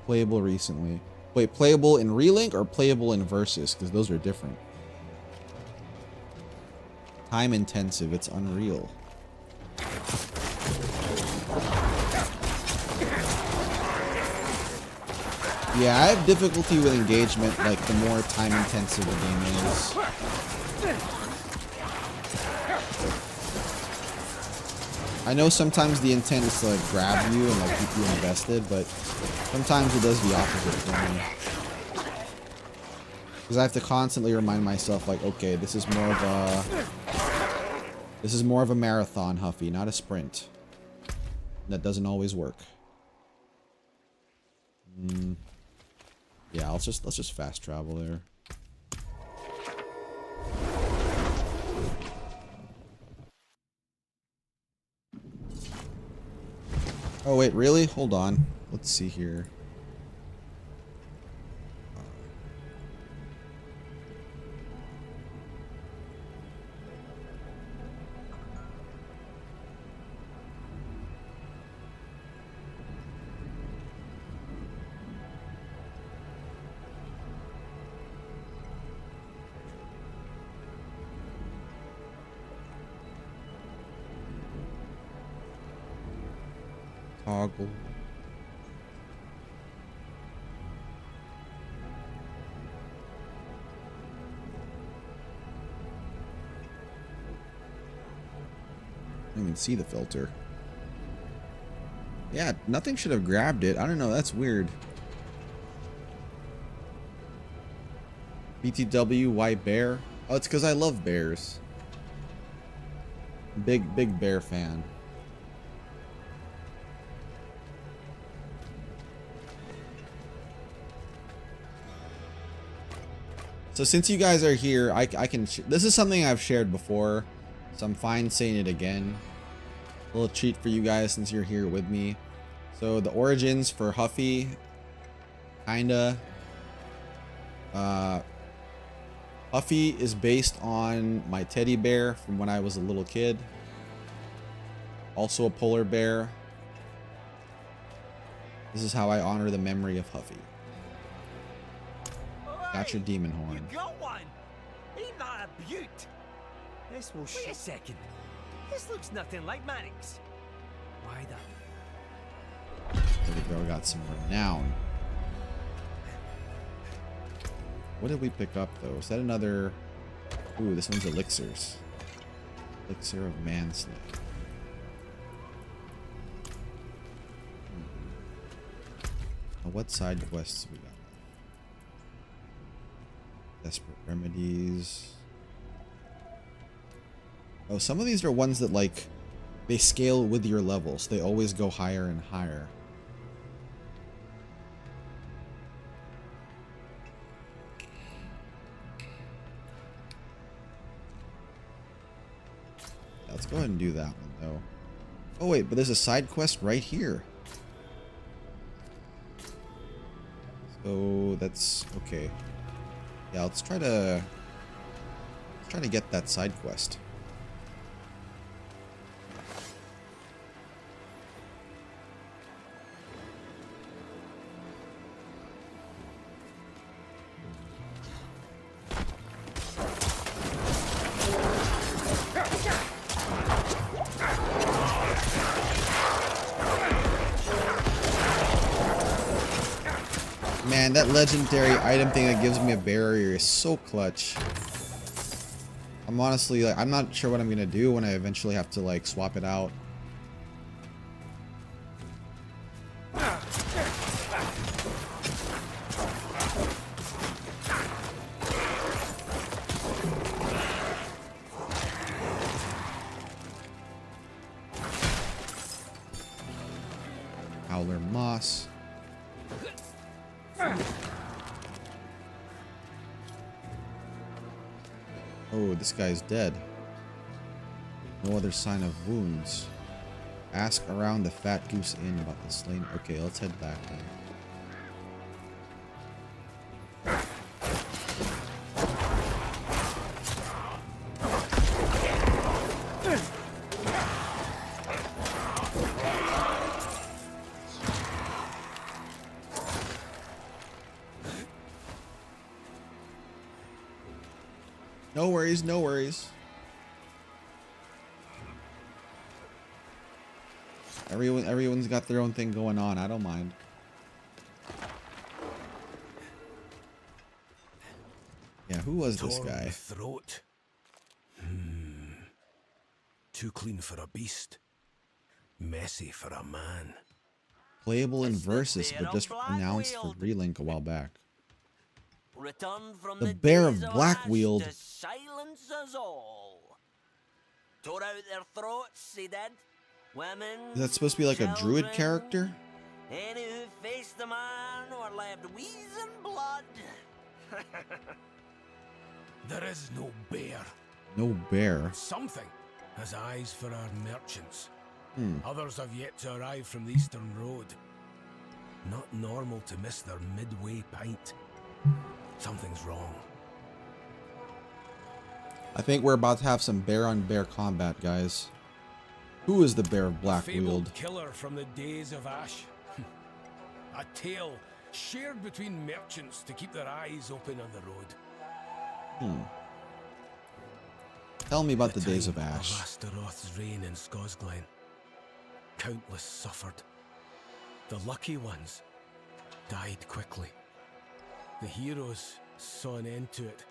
Playable recently. Wait, playable in Relink or playable in Versus? Because those are different. Time intensive, it's unreal. Yeah, I have difficulty with engagement, like, the more time intensive the game is. I know sometimes the intent is to, like, grab you and, like, keep you invested, but sometimes it does the opposite for me. Because I have to constantly remind myself, like, okay, this is more of a marathon, Huffy, not a sprint. That doesn't always work. Yeah, let's just fast travel there. Oh wait, really? Hold on. Let's see here. Toggle. I don't even see the filter. Yeah, nothing should have grabbed it. I don't know, that's weird. BTW, white bear? Oh, it's because I love bears. Big bear fan. So since you guys are here, I can... This is something I've shared before, so I'm fine saying it again. A little treat for you guys since you're here with me. So the origins for Huffy, kinda. Huffy is based on my teddy bear from when I was a little kid. Also a polar bear. This is how I honor the memory of Huffy. Got your demon horn. You got one! Ain't that a beaut? This will Wait a second. This looks nothing like Manning's. Why that? There we go, got some renown. What did we pick up though? Is that another... Ooh, this one's elixirs. Elixir of manslayer. Now, what side quests we got? Desperate remedies. Oh, some of these are ones that like they scale with your levels. They always go higher and higher. Yeah, let's go ahead and do that one though. Oh wait, but there's a side quest right here. So that's okay. Yeah, let's try to get that side quest. Man, that legendary item thing that gives me a barrier is so clutch. I'm honestly like, I'm not sure what I'm gonna do when I eventually have to like swap it out. Howler Moss. Oh, this guy's dead. No other sign of wounds. Ask around the Fat Goose Inn about the slain. Okay, let's head back then. No worries, no worries. Everyone's got their own thing going on. I don't mind. Yeah, who was this Torn guy? throat. Too clean for a beast. Messy for a man. Playable in Versus, but just announced for Relink a while back. Return from The Bear of days Blackweald. ash to silence us all. Tore out their throats, he did. Women, Is that supposed to be like a druid children, character? Any who faced the man were left wheezing blood. There is no bear. No bear. Something has eyes for our merchants. Hmm. Others have yet to arrive from the Eastern Road. Not normal to miss their midway pint. Something's wrong. I think we're about to have some bear-on-bear combat, guys. Who is the Bear of Fabled Blackweald? killer from the days of Ash. A tale shared between merchants to keep their eyes open on the road. Tell me about the time days of Ash. Astaroth's reign in Scosglen. Countless suffered. The lucky ones died quickly. The heroes saw an end to it.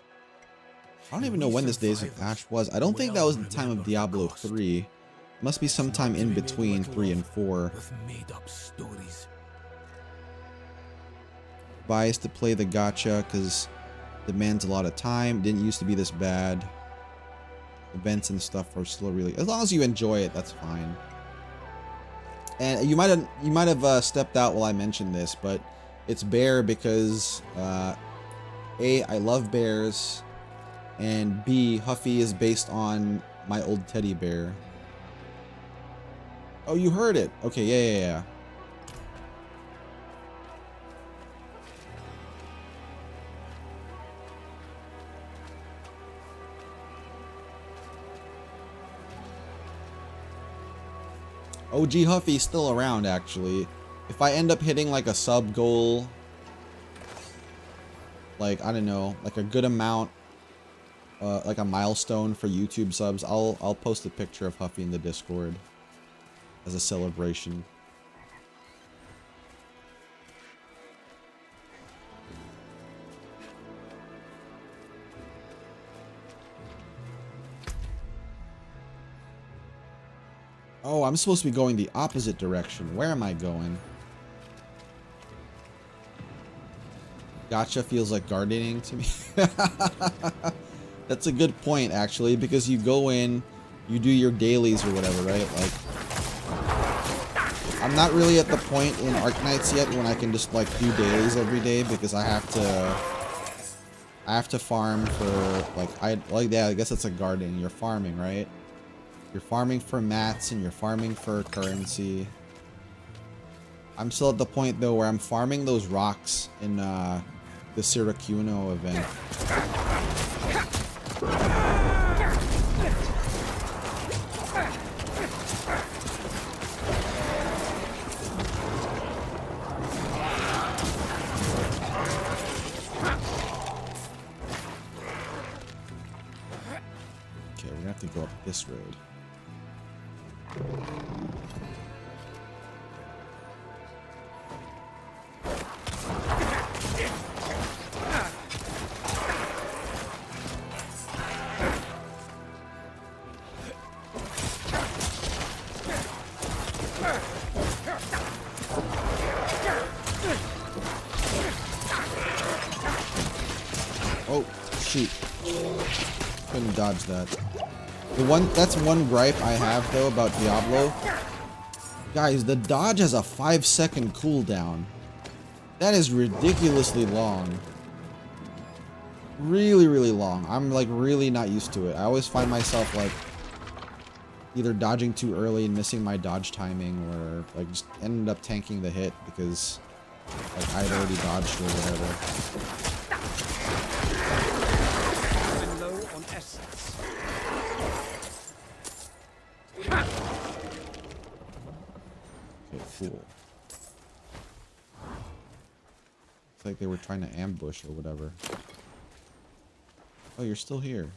I don't even know when this Days of Ash was. I don't think that was the time of Diablo 3. It must be sometime in between 3 and 4. With made-up stories. Biased to play the gacha because it demands a lot of time. Didn't used to be this bad. Events and stuff are still really... As long as you enjoy it, that's fine. And you might have stepped out while I mentioned this, but it's bear because A, I love bears, and B, Huffy is based on my old teddy bear. Oh, you heard it. Okay, yeah. OG Huffy's still around, actually. If I end up hitting like a sub goal, like, I don't know, like a good amount, like a milestone for YouTube subs, I'll post a picture of Huffy in the Discord as a celebration. Oh, I'm supposed to be going the opposite direction. Where am I going? Gacha feels like gardening to me. That's a good point, actually, because you go in, you do your dailies or whatever, right? Like, I'm not really at the point in Arknights yet when I can just like do dailies every day because I have to farm for yeah, I guess it's a gardening. You're farming, right? You're farming for mats and you're farming for currency. I'm still at the point though where I'm farming those rocks in the Siracuno event. Okay, we're gonna have to go up this road. Oh, shoot. Couldn't dodge that. That's one gripe I have though about Diablo. Guys, the dodge has a 5-second cooldown. That is ridiculously long. Really, really long. I'm like really not used to it. I always find myself like either dodging too early and missing my dodge timing, or like just ended up tanking the hit because like I'd already dodged or whatever. I'm low on essence. Okay, cool. It's like they were trying to ambush or whatever. Oh, you're still here.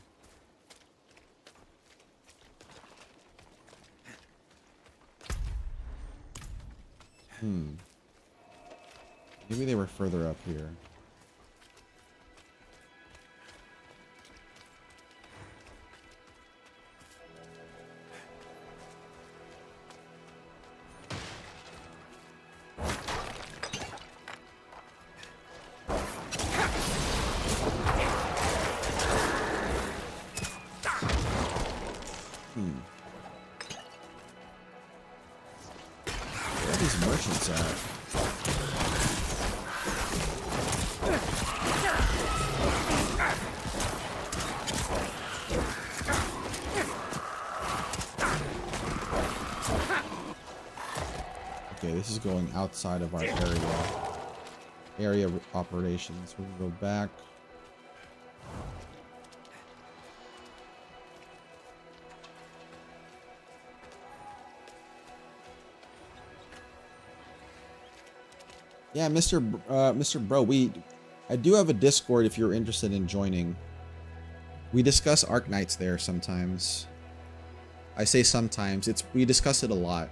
Maybe they were further up here. Where are these merchants at? Okay, this is going outside of our area operations. We'll go back. Yeah, Mr. Bro, I do have a Discord if you're interested in joining. We discuss Arknights there sometimes. I say sometimes. We discuss it a lot.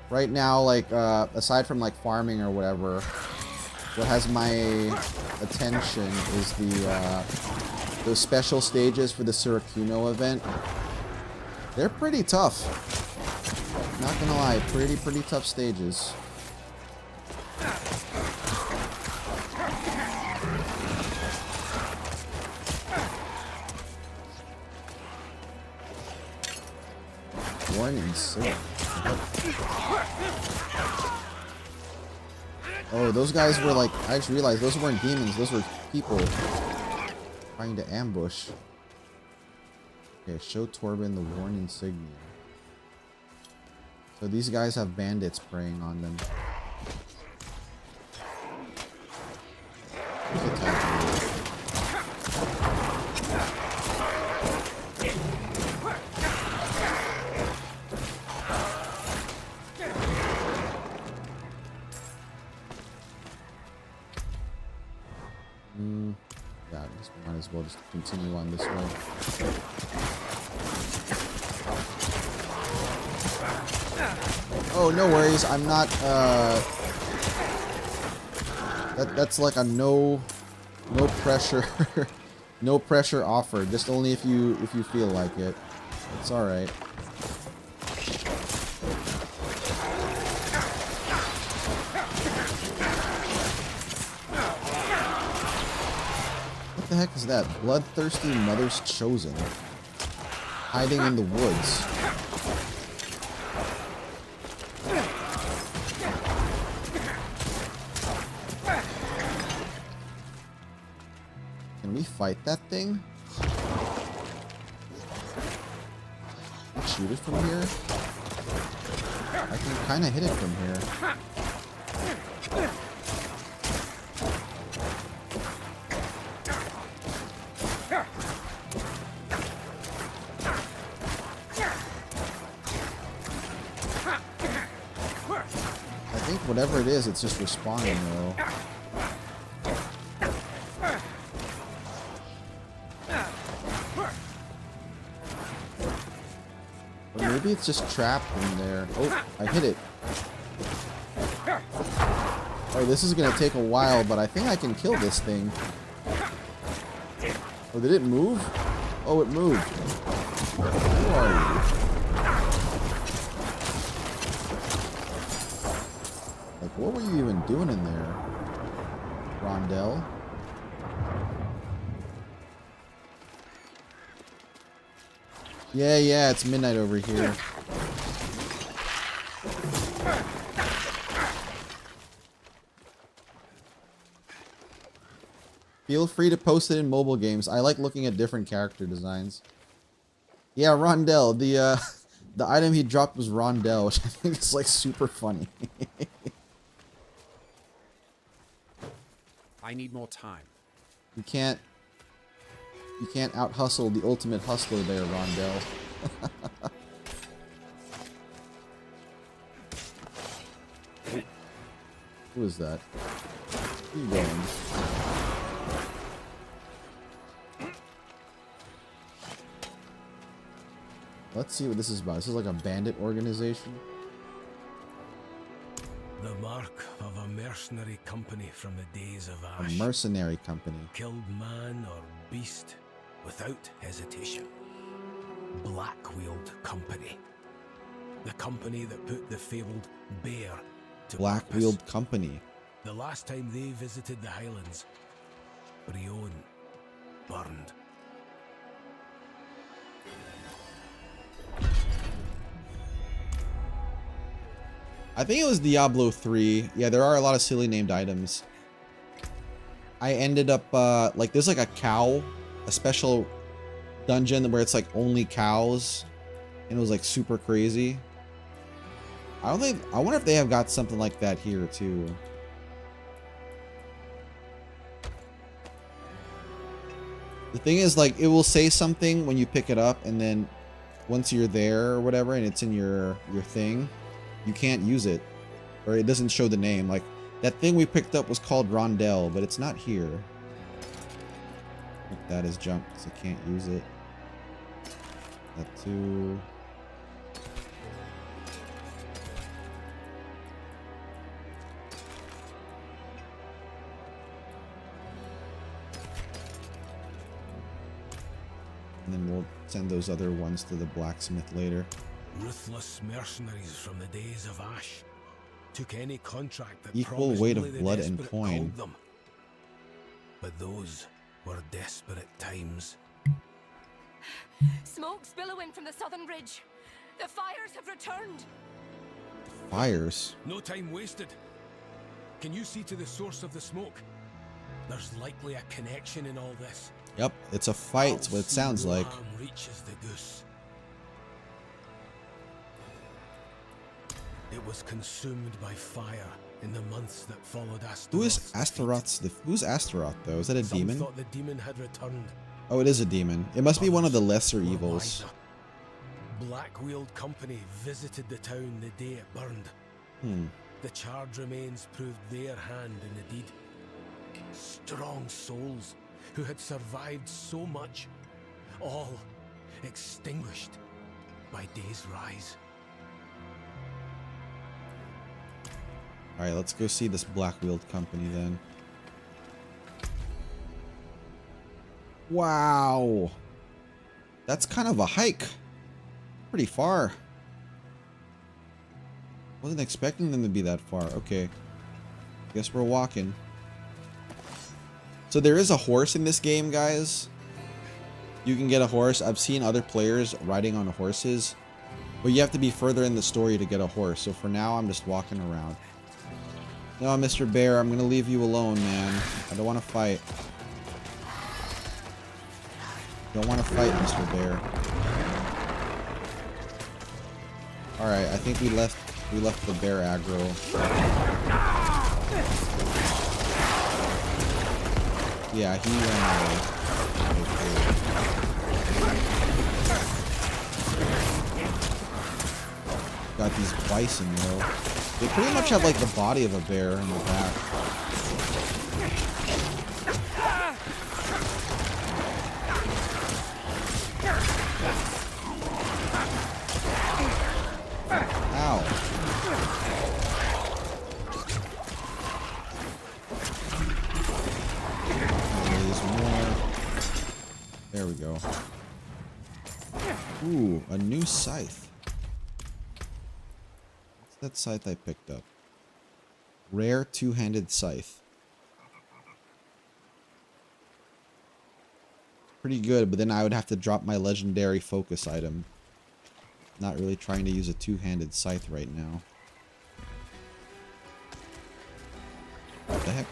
Right now, like, aside from like farming or whatever, what has my attention is those special stages for the Siracuno event. They're pretty tough. Not gonna lie, pretty tough stages. Warning, sick. Oh, those guys were like, I just realized those weren't demons, those were people trying to ambush. Okay, show Torben the worn insignia. So these guys have bandits preying on them. Who's attacking me? Yeah, I guess we might as well just continue on this way. Oh, no worries. I'm not, that's like a no pressure, no pressure offer. Just only if you feel like it. It's alright. heck is that? Bloodthirsty Mother's Chosen. Hiding in the woods. Can we fight that thing? Can we shoot it from here? I can kind of hit it from here. I think whatever it is, it's just responding though. Or maybe it's just trapped in there. Oh, I hit it. Oh, this is gonna take a while, but I think I can kill this thing. Oh, did it move? Oh, it moved. Who are you? Like, what were you even doing in there, Rondell? Yeah, it's midnight over here. Feel free to post it in mobile games. I like looking at different character designs. Yeah, Rondell. The item he dropped was Rondell, which I think is like super funny. I need more time. You can't out hustle the ultimate hustler there, Rondell. Who is that? Where are you going? Let's see what this is about. This is like a bandit organization. The mark of a mercenary company from the days of A Ash. mercenary company. Killed man or beast without hesitation. Black-wheeled company. The company that put the fabled bear to Black-wheeled purpose. company. The last time they visited the Highlands, Brion burned. I think it was Diablo 3. Yeah, there are a lot of silly named items. I ended up, like, there's like a cow, a special dungeon where it's like only cows, and it was like super crazy. I wonder if they have got something like that here too. The thing is, like, it will say something when you pick it up, and then once you're there or whatever, and it's in your thing, you can't use it, or it doesn't show the name. Like, that thing we picked up was called Rondell, but it's not here. Like, that is junk, because I can't use it. That too. And then we'll send those other ones to the blacksmith later. Ruthless mercenaries from the days of Ash took any contract that Equal promised weight of only the blood and desperate coin. called them. But those were desperate times. Smoke's billowing from the southern ridge. The fires have returned. Fires. No time wasted. Can you see to the source of the smoke? There's likely a connection in all this. Yep, it's a fight. It's what it sounds like. Ram reaches the goose. It was consumed by fire in the months that followed Astaroth's Who is defeat. Astaroth's? Who's Astaroth though? Is that a Some demon? thought the demon had returned. Oh, it is a demon. It must be one of the lesser Were evils. wiser. Black-wheeled company visited the town the day it burned. The charred remains proved their hand in the deed. Strong souls who had survived so much, all extinguished by day's rise. Alright, let's go see this black-wheeled company then. Wow! That's kind of a hike. Pretty far. Wasn't expecting them to be that far. Okay. Guess we're walking. So there is a horse in this game, guys. You can get a horse. I've seen other players riding on horses, but you have to be further in the story to get a horse. So for now, I'm just walking around. No, Mr. Bear, I'm gonna leave you alone, man. I don't want to fight. Don't want to fight, Mr. Bear. All right, I think we left the bear aggro. Yeah, he ran away. Okay. Got these bison, though. They pretty much have like the body of a bear in the back. Ow. There's more. There we go. Ooh, a new scythe. What's that scythe I picked up? Rare two-handed scythe. Pretty good, but then I would have to drop my legendary focus item. Not really trying to use a two-handed scythe right now. What the heck?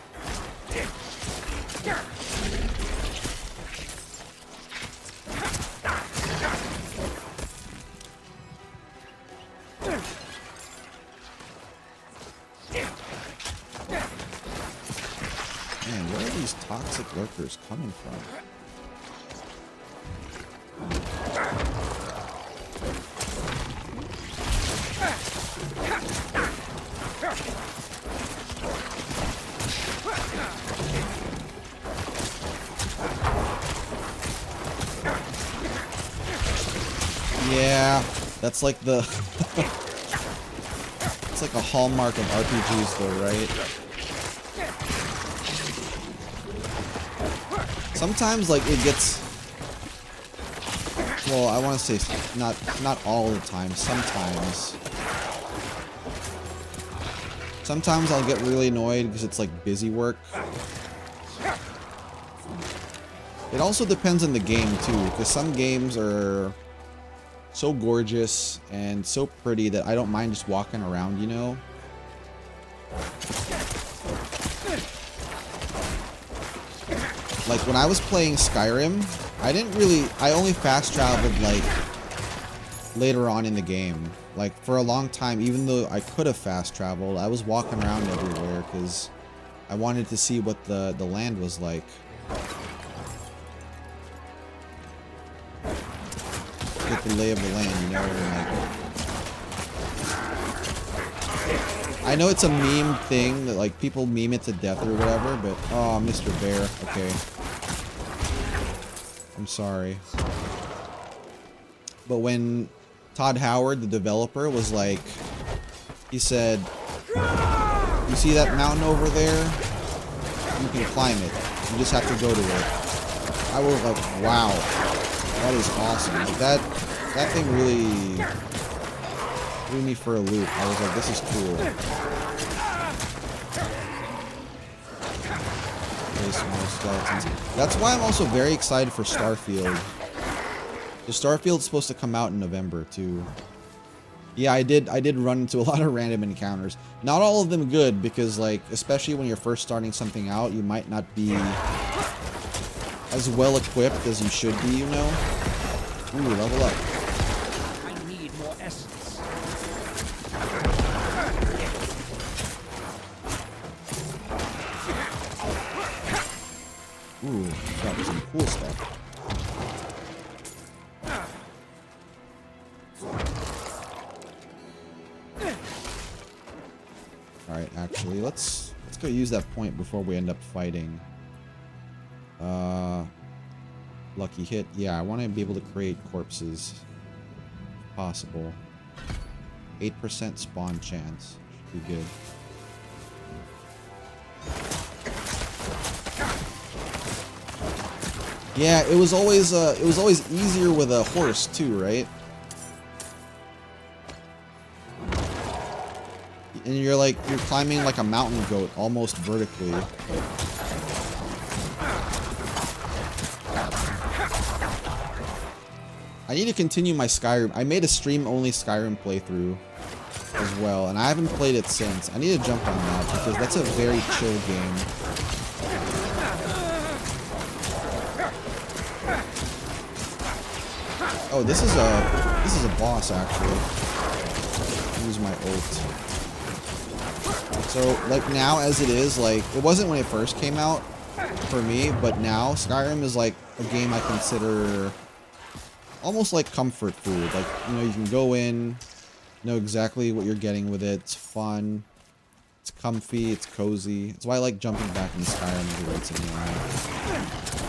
Man, where are these toxic lurkers coming from? Yeah, that's like the it's like a hallmark of RPGs though, right? Sometimes like it gets, well, I want to say not all the time, sometimes I'll get really annoyed because it's like busy work. It also depends on the game too, because some games are so gorgeous and so pretty that I don't mind just walking around, you know? Like when I was playing Skyrim, I only fast traveled like later on in the game. Like for a long time, even though I could have fast traveled, I was walking around everywhere because I wanted to see what the land was like. Get the lay of the land, you know? Like, I know it's a meme thing that like people meme it to death or whatever, but oh, Mr. Bear, okay. I'm sorry. But when Todd Howard, the developer, was like, he said, "You see that mountain over there? You can climb it. You just have to go to it." I was like, wow, that is awesome. Like that thing really threw me for a loop. I was like, this is cool. There's some more skeletons. That's why I'm also very excited for Starfield. The Starfield's supposed to come out in November too. Yeah, I did run into a lot of random encounters. Not all of them good, because like, especially when you're first starting something out, you might not be as well equipped as you should be, you know? Ooh, level up. I need more essence. Ooh, got some cool stuff. Alright, actually, let's go use that point before we end up fighting. Lucky hit. Yeah, I want to be able to create corpses. If possible. 8% spawn chance. Should be good. Yeah, it was always easier with a horse too, right? And you're climbing like a mountain goat, almost vertically. need to continue my Skyrim. I made a stream-only Skyrim playthrough as well, and I haven't played it since. I need to jump on that because that's a very chill game. Oh, this is a boss actually. Use my ult. So like now as it is, like it wasn't when it first came out for me, but now Skyrim is like a game I consider almost like comfort food. Like, you know, you can go in, know exactly what you're getting with it. It's fun. It's comfy. It's cozy. That's why I like jumping back into Skyrim every once in a while.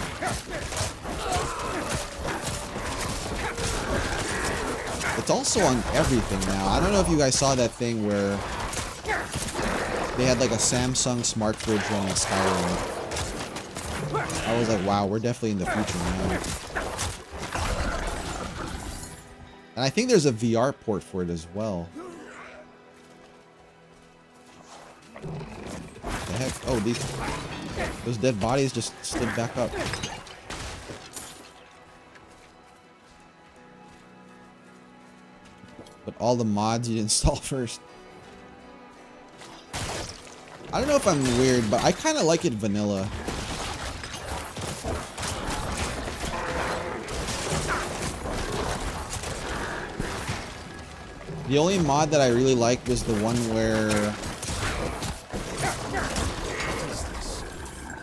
It's also on everything now. I don't know if you guys saw that thing where they had like a Samsung smart fridge running Skyrim. I was like, wow, we're definitely in the future now. And I think there's a VR port for it as well. The heck? Oh, those dead bodies just slid back up. But all the mods you install first. I don't know if I'm weird, but I kind of like it vanilla. The only mod that I really liked was the one where...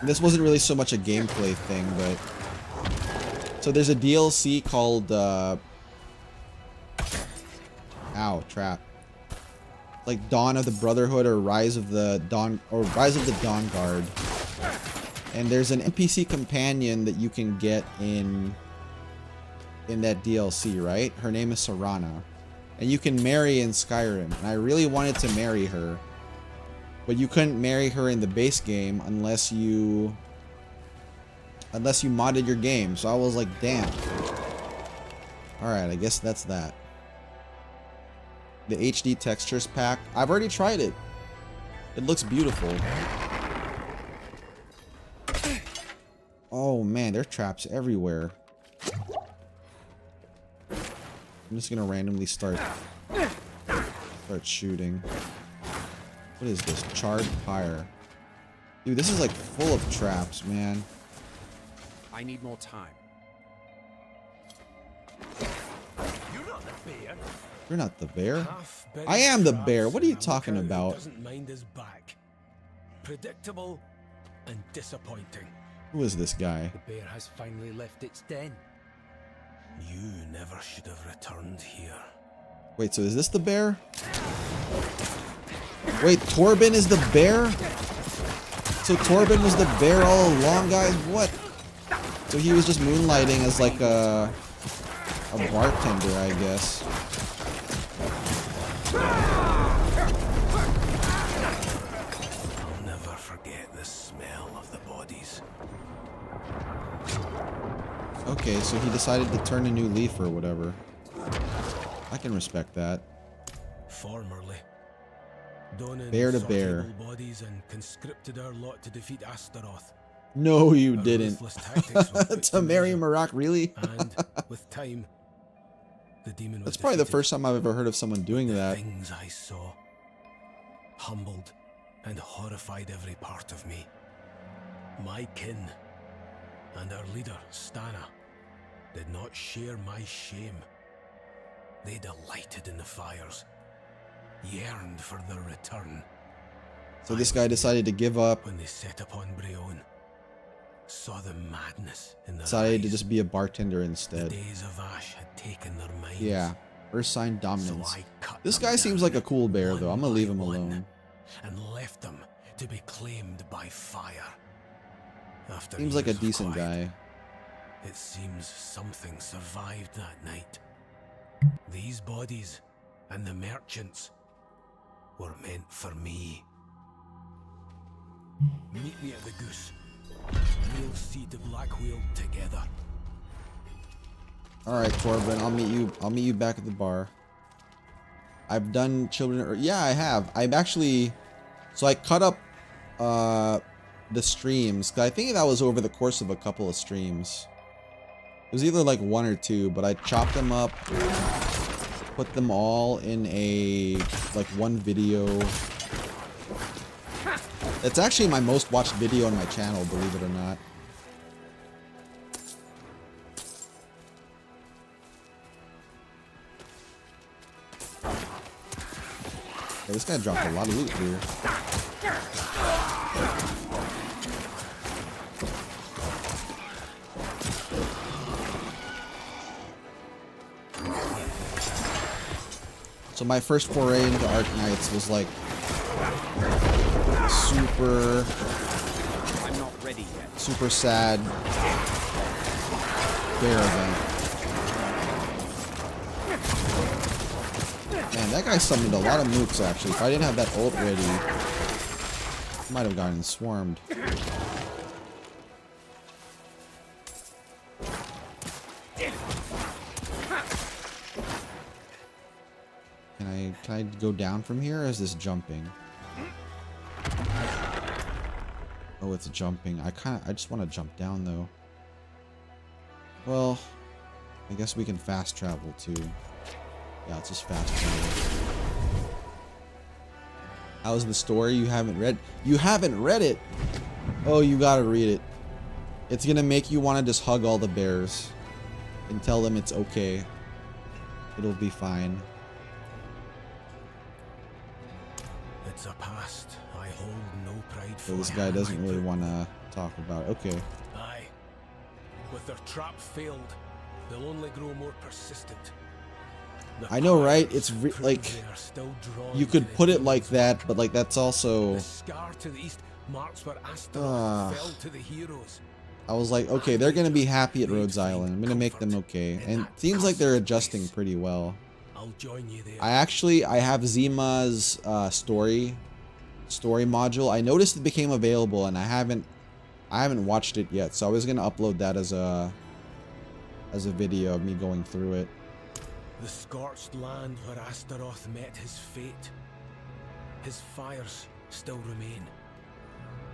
This wasn't really so much a gameplay thing, but... So there's a DLC called... Ow, trap. Like Dawn of the Brotherhood or Rise of the Dawn Guard. And there's an NPC companion that you can get in that DLC, right? Her name is Serana. And you can marry in Skyrim. And I really wanted to marry her. But you couldn't marry her in the base game unless you modded your game. So I was like, damn. Alright, I guess that's that. The HD textures pack. I've already tried it. It looks beautiful. Oh man, there are traps everywhere. I'm just gonna randomly start shooting. What is this? Charred pyre. Dude, this is like full of traps, man. I need more time. You're not the bear. You're not the bear. I am the bear. What are you talking about? Doesn't mind his back. Predictable and disappointing. Who is this guy? The bear has finally left its den. You never should have returned here. Wait, so is this the bear? Wait, Torben is the bear? So Torben was the bear all along, guys? What? So he was just moonlighting as like a bartender, I guess. I'll never forget the smell of the bodies. Okay, so he decided to turn a new leaf or whatever. I can respect that. Formerly, Donan Bear to sought bear. able bodies and conscripted our lot to defeat Astaroth. No, you Our didn't. ruthless tactics were put To marry measure, Marak, really? And with time, the demon was That's probably the defeated. first time I've ever heard of someone doing The that. things I saw humbled and horrified every part of me. My kin and our leader, Stana, did not share my shame. They delighted in the fires, yearned for their return. So this guy decided to give up, When they set upon Breon, saw the madness in their decided to eyes. just be a bartender The instead. days of Ash had taken their minds. Yeah, first sign So dominance. I cut This them guy seems down like a cool bear, one though. I'm gonna leave him by one, alone. and left them to be claimed by fire. After Seems like a years of decent quiet, guy. It seems something survived that night. These bodies and the merchants were meant for me. Meet me at the Goose. We'll see the Black Wheel together. All right, Torben, I'll meet you back at the bar. I've done children. Yeah, I have. I've actually. So I cut up the streams. 'Cause I think that was over the course of a couple of streams. It was either like 1 or 2, but I chopped them up, put them all in a like one video. It's actually my most watched video on my channel, believe it or not. Yeah, this guy dropped a lot of loot here. So my first foray into Arknights was like super, I'm not ready yet. super sad bear event. Man, that guy summoned a lot of mooks actually. If I didn't have that ult ready, I might have gotten swarmed. Can I go down from here, or is this jumping? Oh, it's jumping. I just want to jump down though. Well, I guess we can fast travel too. Yeah, it's just fast travel. How's the story? You haven't read? You haven't read it? Oh, you gotta read it. It's gonna make you want to just hug all the bears and tell them it's okay. It'll be fine. It's a past I hold no pride for. So this guy doesn't really want to talk about it. Okay. Aye. With their trap failed, they'll only grow more persistent. I know, right? It's like you could put it like that, but like that's also. The scar to the east marks where Astaroth fell to the heroes. I was like, okay, they're gonna be happy at Rhodes Island. I'm gonna make them okay, and it seems like they're adjusting pretty well. I'll join you there. I have Zima's story module. I noticed it became available, and I haven't watched it yet. So I was gonna upload that as a video of me going through it. The scorched land where Astaroth met his fate. His fires still remain,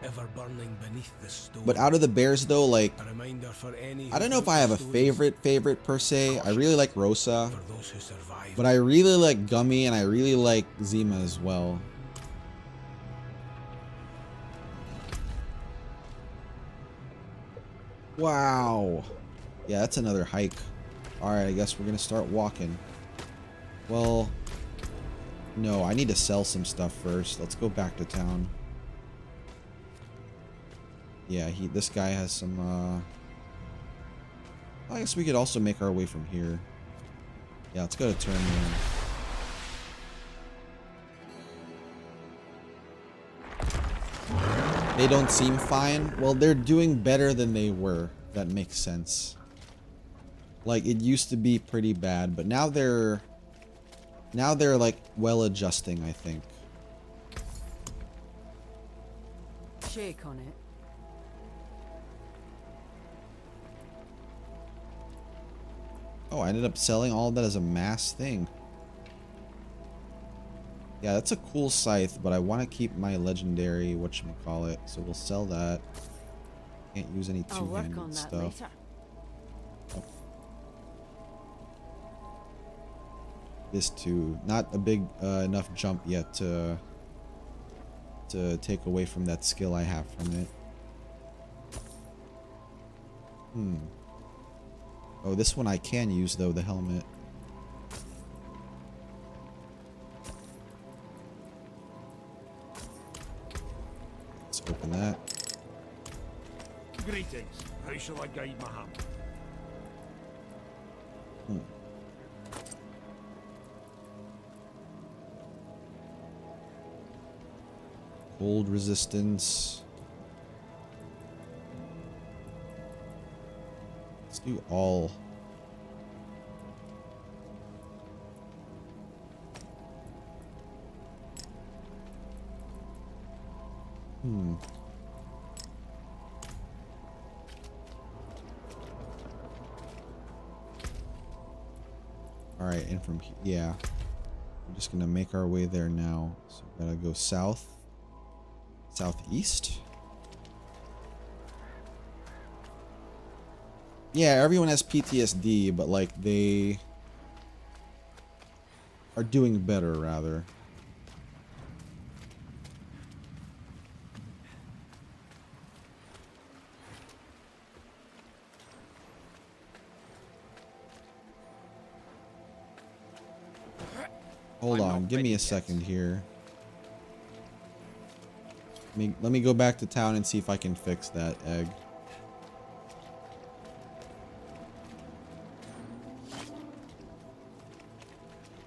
ever burning beneath the stone. But out of the bears though, like, a reminder for any I don't know if I have a favorite per se. I really like Rosa, for those who survived. but I really like Gummy, and I really like Zima as well. Wow. Yeah, that's another hike. Alright, I guess we're gonna start walking. Well, no, I need to sell some stuff first. Let's go back to town. Yeah, this guy has some, I guess we could also make our way from here. Yeah, let's go to turn in. They don't seem fine. Well, they're doing better than they were. That makes sense. Like, it used to be pretty bad, but now they're like well adjusting, I think. Shake on it. Oh, I ended up selling all of that as a mass thing. Yeah, that's a cool scythe, but I want to keep my legendary whatchamacallit, so we'll sell that. Can't use any two-handed stuff. Oh. This too. Not a big enough jump yet to take away from that skill I have from it. Oh, this one I can use though, the helmet. Let's open that. Greetings. How shall I guide my hand? Cold resistance. Let's do all. Alright, and from here, yeah. We're just gonna make our way there now. So we gotta go south. Southeast. Yeah, everyone has PTSD, but like they are doing better rather. Hold on, give me a second here. Let me go back to town and see if I can fix that egg.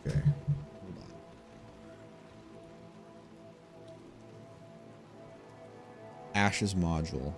Okay, hold on. Ash's module.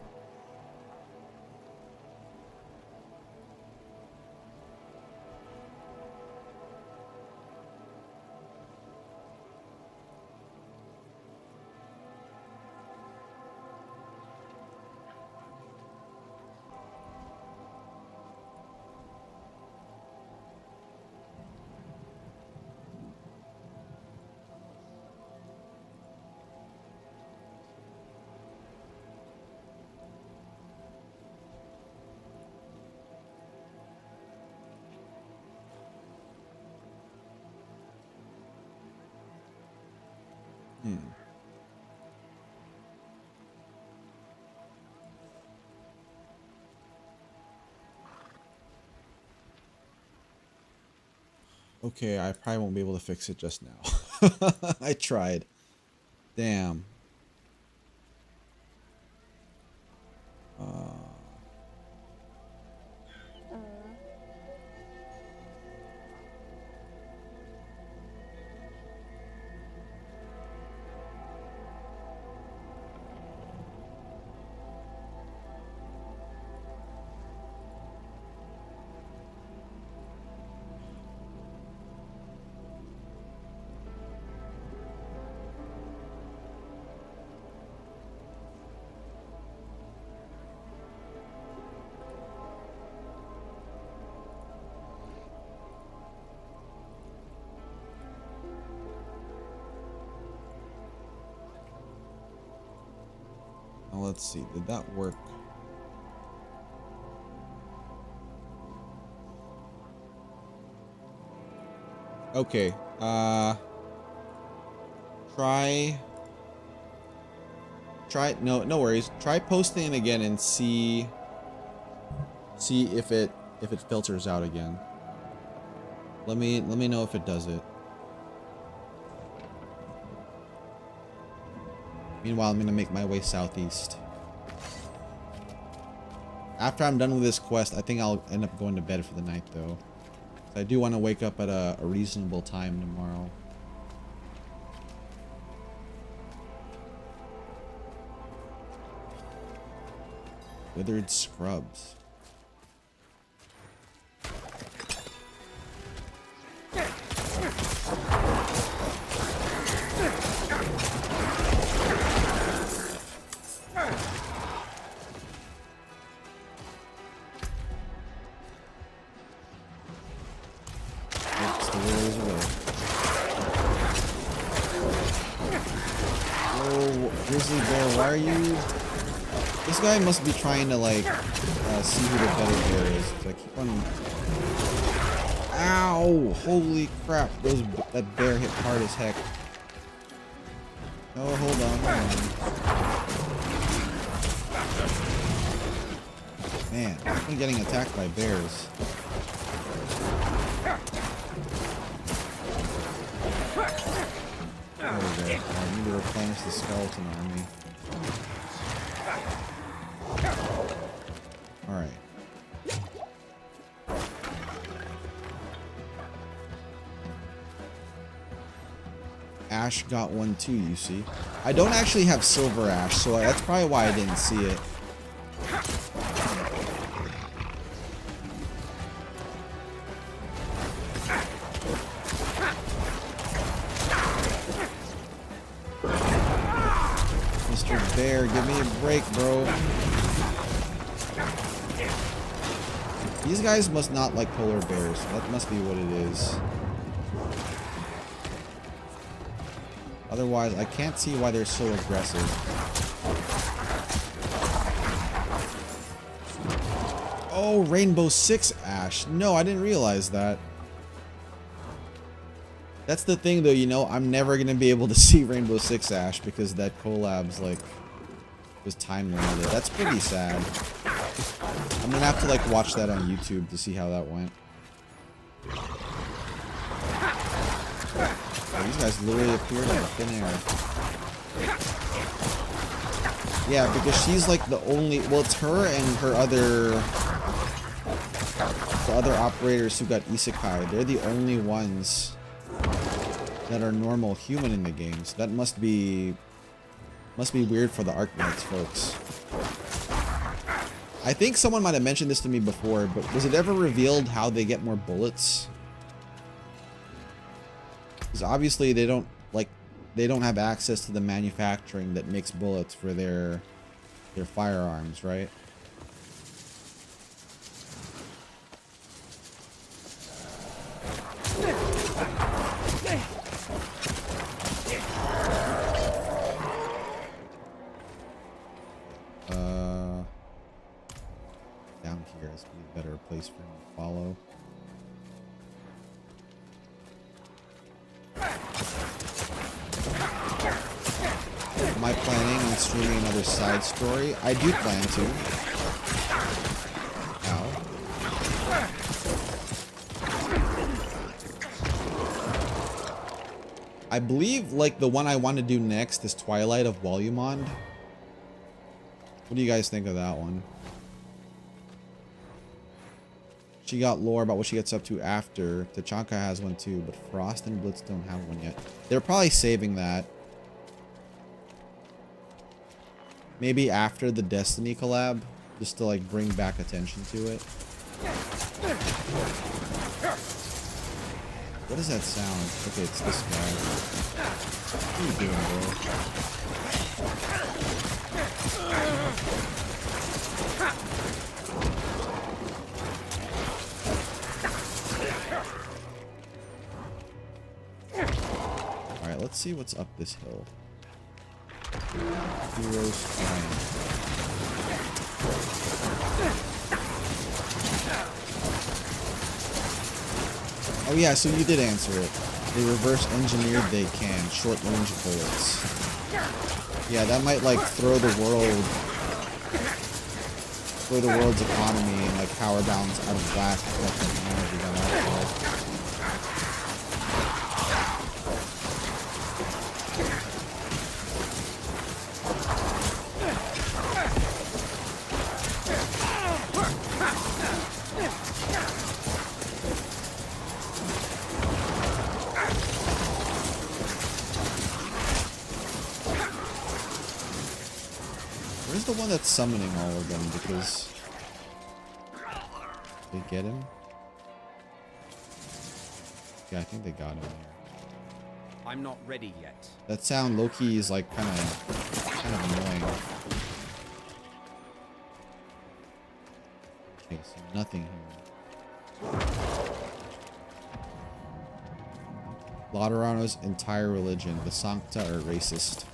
Okay, I probably won't be able to fix it just now. I tried. Damn. Now let's see, did that work? Okay, no worries. Try posting it again and see if it filters out again. Let me know if it does it. Meanwhile, I'm gonna make my way southeast. After I'm done with this quest, I think I'll end up going to bed for the night though. I do want to wake up at a reasonable time tomorrow. Withered scrubs. Oops, the wheel is away. Whoa, grizzly bear, why are you... This guy must be trying to, like, see who the better bear is. I keep on... Ow! Holy crap, that bear hit hard as heck. Oh, hold on. Man, I've been getting attacked by bears. There we go. I need to replenish the skeleton army. Alright. Ash got one too, you see. I don't actually have silver ash, so that's probably why I didn't see it. Mr. Bear, give me a break, bro. These guys must not like polar bears. That must be what it is. Otherwise, I can't see why they're so aggressive. Oh, Rainbow Six Ash. No, I didn't realize that. That's the thing, though, you know, I'm never going to be able to see Rainbow Six Ash because that collab's, like, was time limited. That's pretty sad. I'm going to have to, like, watch that on YouTube to see how that went. Oh, these guys literally appeared out of thin air. Yeah, because she's, like, the only... Well, it's her and her other... The other operators who got isekai. They're the only ones that are normal human in the game. So that must be weird for the Arknights folks. I think someone might have mentioned this to me before, but was it ever revealed how they get more bullets? Because obviously they don't have access to the manufacturing that makes bullets for their firearms, right? Down here is be a better place for him to follow. Am I planning on streaming another side story? I do plan to. Ow. I believe, like, the one I want to do next is Twilight of Volumond. What do you guys think of that one? She got lore about what she gets up to after. Tachanka has one too, but Frost and Blitz don't have one yet. They're probably saving that. Maybe after the Destiny collab, just to, like, bring back attention to it. What is that sound? Okay, it's this guy. What are you doing, bro? Alright, let's see what's up this hill. Heroes flying. Oh yeah, so you did answer it. They reverse engineered they can, short range bullets. Yeah, that might, like, throw the world's economy and, like, power balance out of whack if that technology got out of there. The one that's summoning all of them, because they get him. Yeah, I think they got him there. I'm not ready yet. That sound low-key is, like, kind of annoying. Okay, so nothing here. Laterano's entire religion, the Sancta, are racist.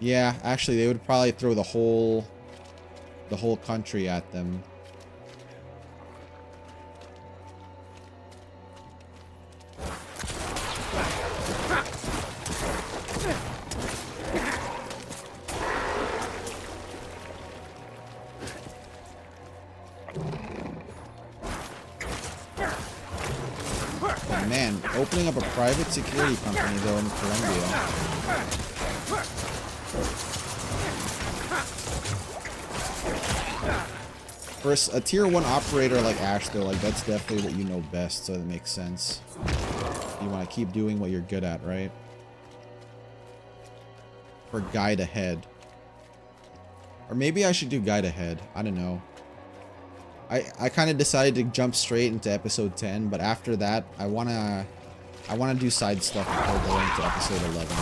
Yeah, actually, they would probably throw the whole country at them. Oh, man, opening up a private security company though in Colombia. For a tier 1 operator like Ash, though, like, that's definitely what you know best, so that makes sense. You want to keep doing what you're good at, right? Or guide ahead. Or maybe I should do guide ahead. I don't know. I kind of decided to jump straight into episode 10, but after that, I wanna do side stuff before going to episode 11.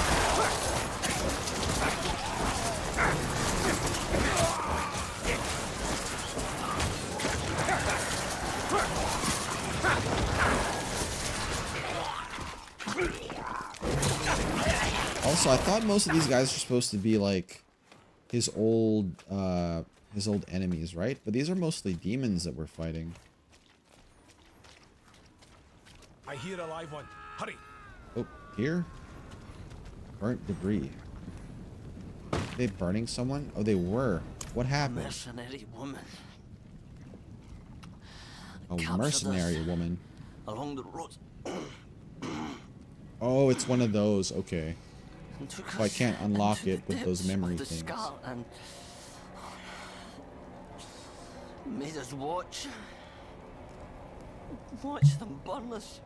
Also, I thought most of these guys are supposed to be, like, his old enemies, right? But these are mostly demons that we're fighting. I hear a live one. Hurry! Oh, here? Burnt debris. Are they burning someone? Oh, they were. What happened? Mercenary woman. A Captured mercenary us woman. along the road. Oh, it's one of those. Okay. And took So I us can't unlock into it the with those depths memory of the things. skull and made us watch them burn us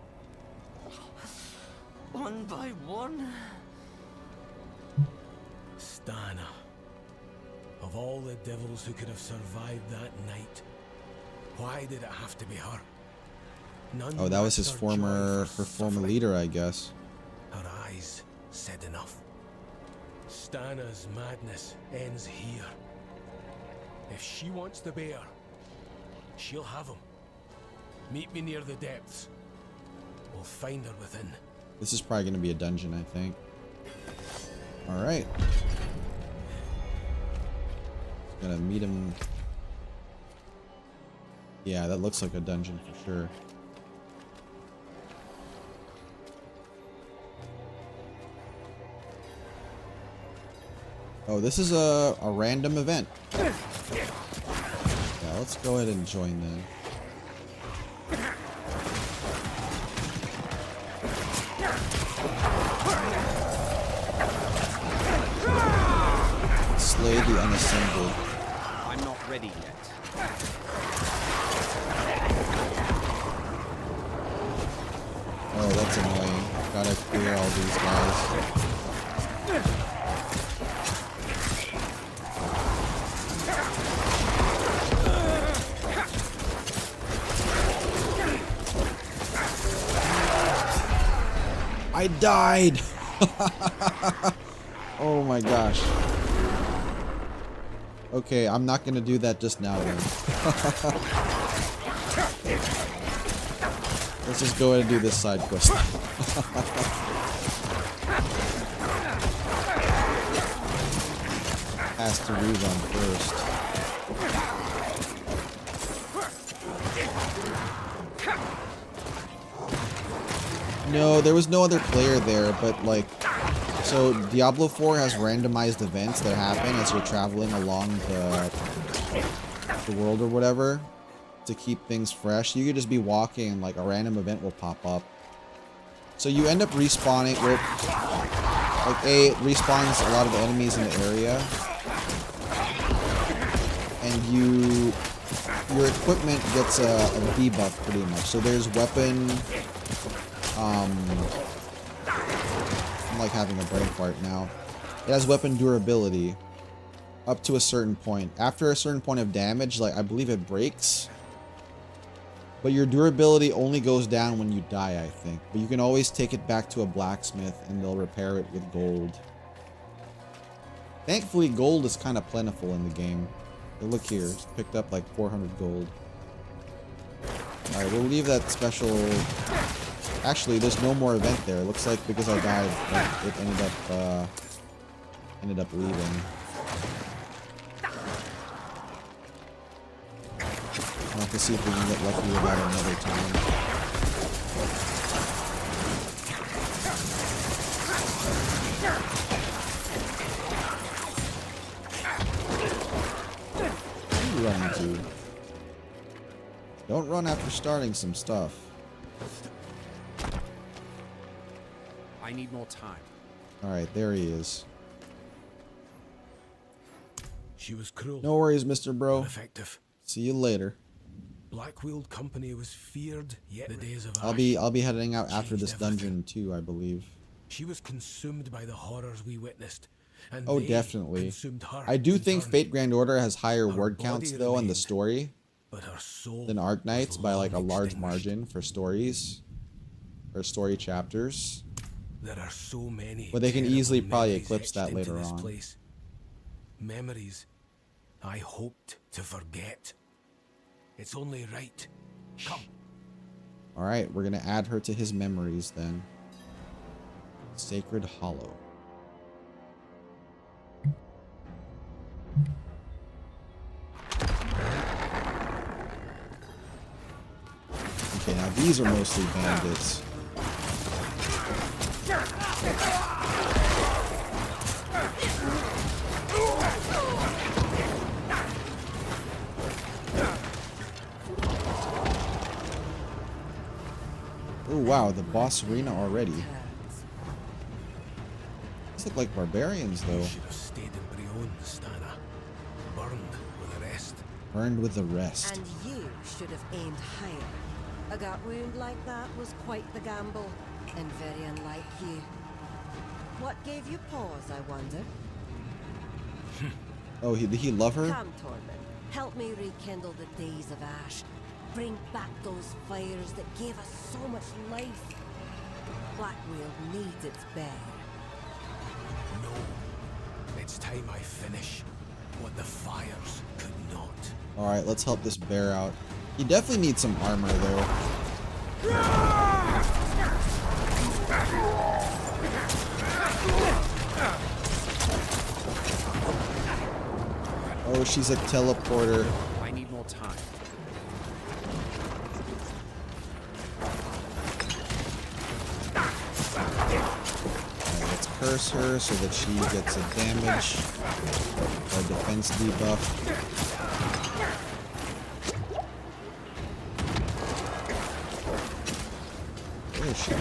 one by one. Stana. Of all the devils who could have survived that night, why did it have to be her? None Oh, that was his matched her joy her for former suffering. leader, I guess. Her eyes said enough. Stana's madness ends here. If she wants the bear, she'll have him. Meet me near the depths. We'll find her within. This is probably going to be a dungeon, I think. Alright. Gonna meet him. Yeah, that looks like a dungeon for sure. Oh, this is a random event. Yeah, let's go ahead and join then. Slay the unassembled. I'm not ready yet. Oh, that's annoying. Gotta clear all these guys. I died! Oh my gosh. Okay, I'm not gonna do that just now then. Let's just go ahead and do this side quest. Has to rerun first. No, there was no other player there, but like, so Diablo 4 has randomized events that happen as you're traveling along the world or whatever to keep things fresh. You could just be walking and like a random event will pop up. So you end up respawning, well, like it respawns a lot of enemies in the area. And your equipment gets a debuff pretty much. So there's weapon, I'm like having a brain fart now. It has weapon durability up to a certain point. After a certain point of damage, like I believe it breaks. But your durability only goes down when you die, I think. But you can always take it back to a blacksmith and they'll repair it with gold. Thankfully, gold is kind of plentiful in the game. But look here, it's picked up like 400 gold. Alright, we'll leave that special... Actually, there's no more event there. It looks like because I died, it ended up leaving. I'll have to see if we can get lucky with that another time. What are you running to? Don't run after starting some stuff. I need more time. Alright, there he is. She was cruel. No worries, Mr. Bro. Effective. See you later. Black-wheeled company was feared, yet the days of I'll be heading out after this dungeon too, I believe. She was consumed by the horrors we witnessed. And Oh, they definitely. consumed her I do in think turn. Fate Grand Order has higher Her word counts body though in the remained, story but her soul than Arc Knights was by like a long large extinguished. margin for stories or story chapters. There are so many. But they can terrible easily probably memories eclipse etched that into later this on. Place. Memories I hoped to forget. It's only right. Come. Alright, we're gonna add her to his memories then. Sacred Hollow. Okay, now these are mostly bandits. Oh wow, the boss arena already. These look like barbarians though. You should have stayed in Brion, Stana. Burned with the rest. Burned with the rest. And you should have aimed higher. A gut wound like that was quite the gamble, and very unlike you. What gave you pause, I wonder? Oh, did he love her? Come, Torben. Help me rekindle the days of ash. Bring back those fires that gave us so much life. Blackweald needs its bear. No. It's time I finish what the fires could not. Alright, let's help this bear out. He definitely needs some armor though. Oh, she's a teleporter. I need more time. Alright, let's curse her so that she gets a damage or defense debuff. Where is she?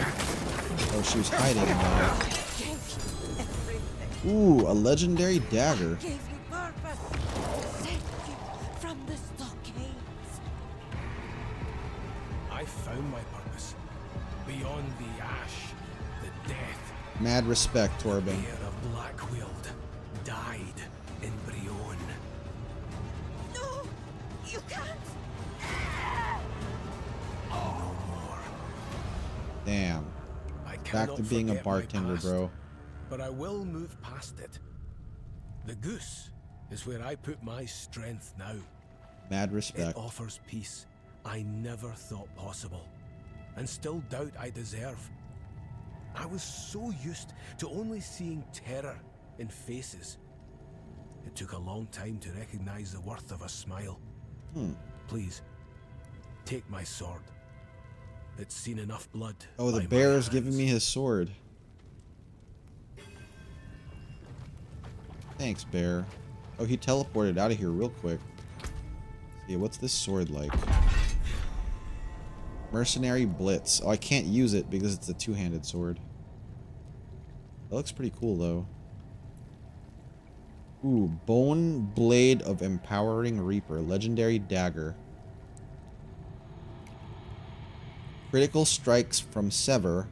Oh, she was hiding now. Ooh, a legendary dagger. Gave you purpose. Saved you from the stockades. I found my purpose. Beyond the ash, the death. Mad respect, Torben. Bear of Blackweald died in Brion. No, you can't. No more. Damn. I Back cannot to being a forget my bartender, past, bro. But I will move past it. The goose is where I put my strength now. Mad It respect. offers peace I never thought possible, and still doubt I deserve. I was so used to only seeing terror in faces. It took a long time to recognize the worth of a smile. Please, take my sword. It's seen enough blood. Oh, the by my bear is hands. giving me his sword. Thanks, bear. Oh, he teleported out of here real quick. Yeah, what's this sword like? Mercenary Blitz. Oh, I can't use it because it's a two-handed sword. That looks pretty cool, though. Ooh, Bone Blade of Empowering Reaper. Legendary Dagger. Critical strikes from Sever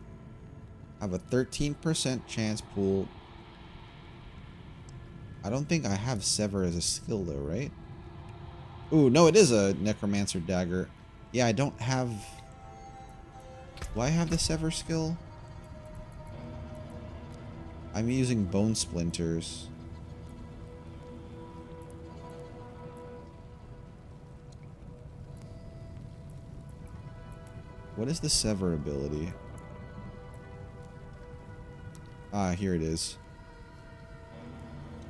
have a 13% chance pool. I don't think I have Sever as a skill, though, right? Ooh, no, it is a Necromancer Dagger. Yeah, I don't have... Do I have the Sever skill? I'm using Bone Splinters. What is the Sever ability? Ah, here it is.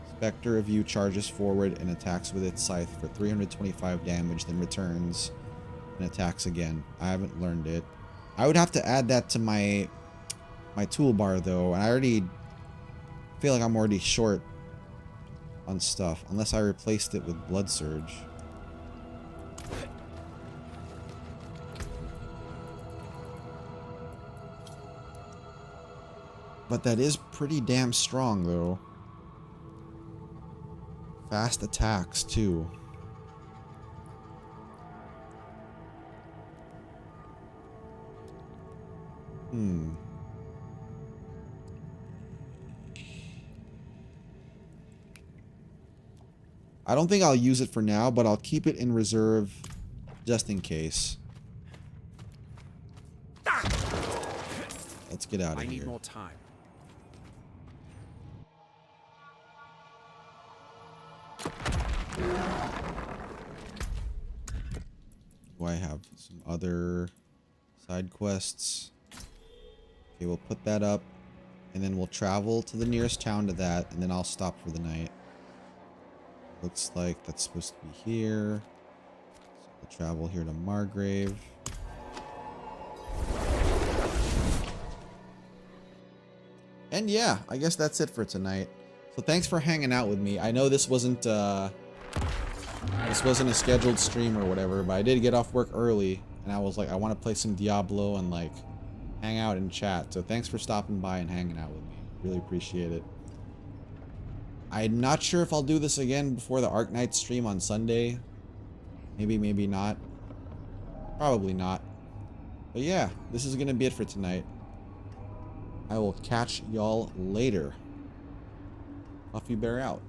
Spectre of You charges forward and attacks with its scythe for 325 damage, then returns and attacks again. I haven't learned it. I would have to add that to my toolbar though, and I already feel like I'm already short on stuff, unless I replaced it with Blood Surge. But that is pretty damn strong though. Fast attacks too. I don't think I'll use it for now, but I'll keep it in reserve just in case. Let's get out of I here. need more time. Do I have some other side quests? Okay, we'll put that up, and then we'll travel to the nearest town to that, and then I'll stop for the night. Looks like that's supposed to be here. So we'll travel here to Margrave. And yeah, I guess that's it for tonight. So thanks for hanging out with me. I know this wasn't a scheduled stream or whatever, but I did get off work early, and I was like, I want to play some Diablo and like hang out and chat. So thanks for stopping by and hanging out with me. Really appreciate it. I'm not sure if I'll do this again before the Arknight stream on Sunday. Maybe, maybe not. Probably not. But yeah, this is gonna be it for tonight. I will catch y'all later. Huffy Bear out.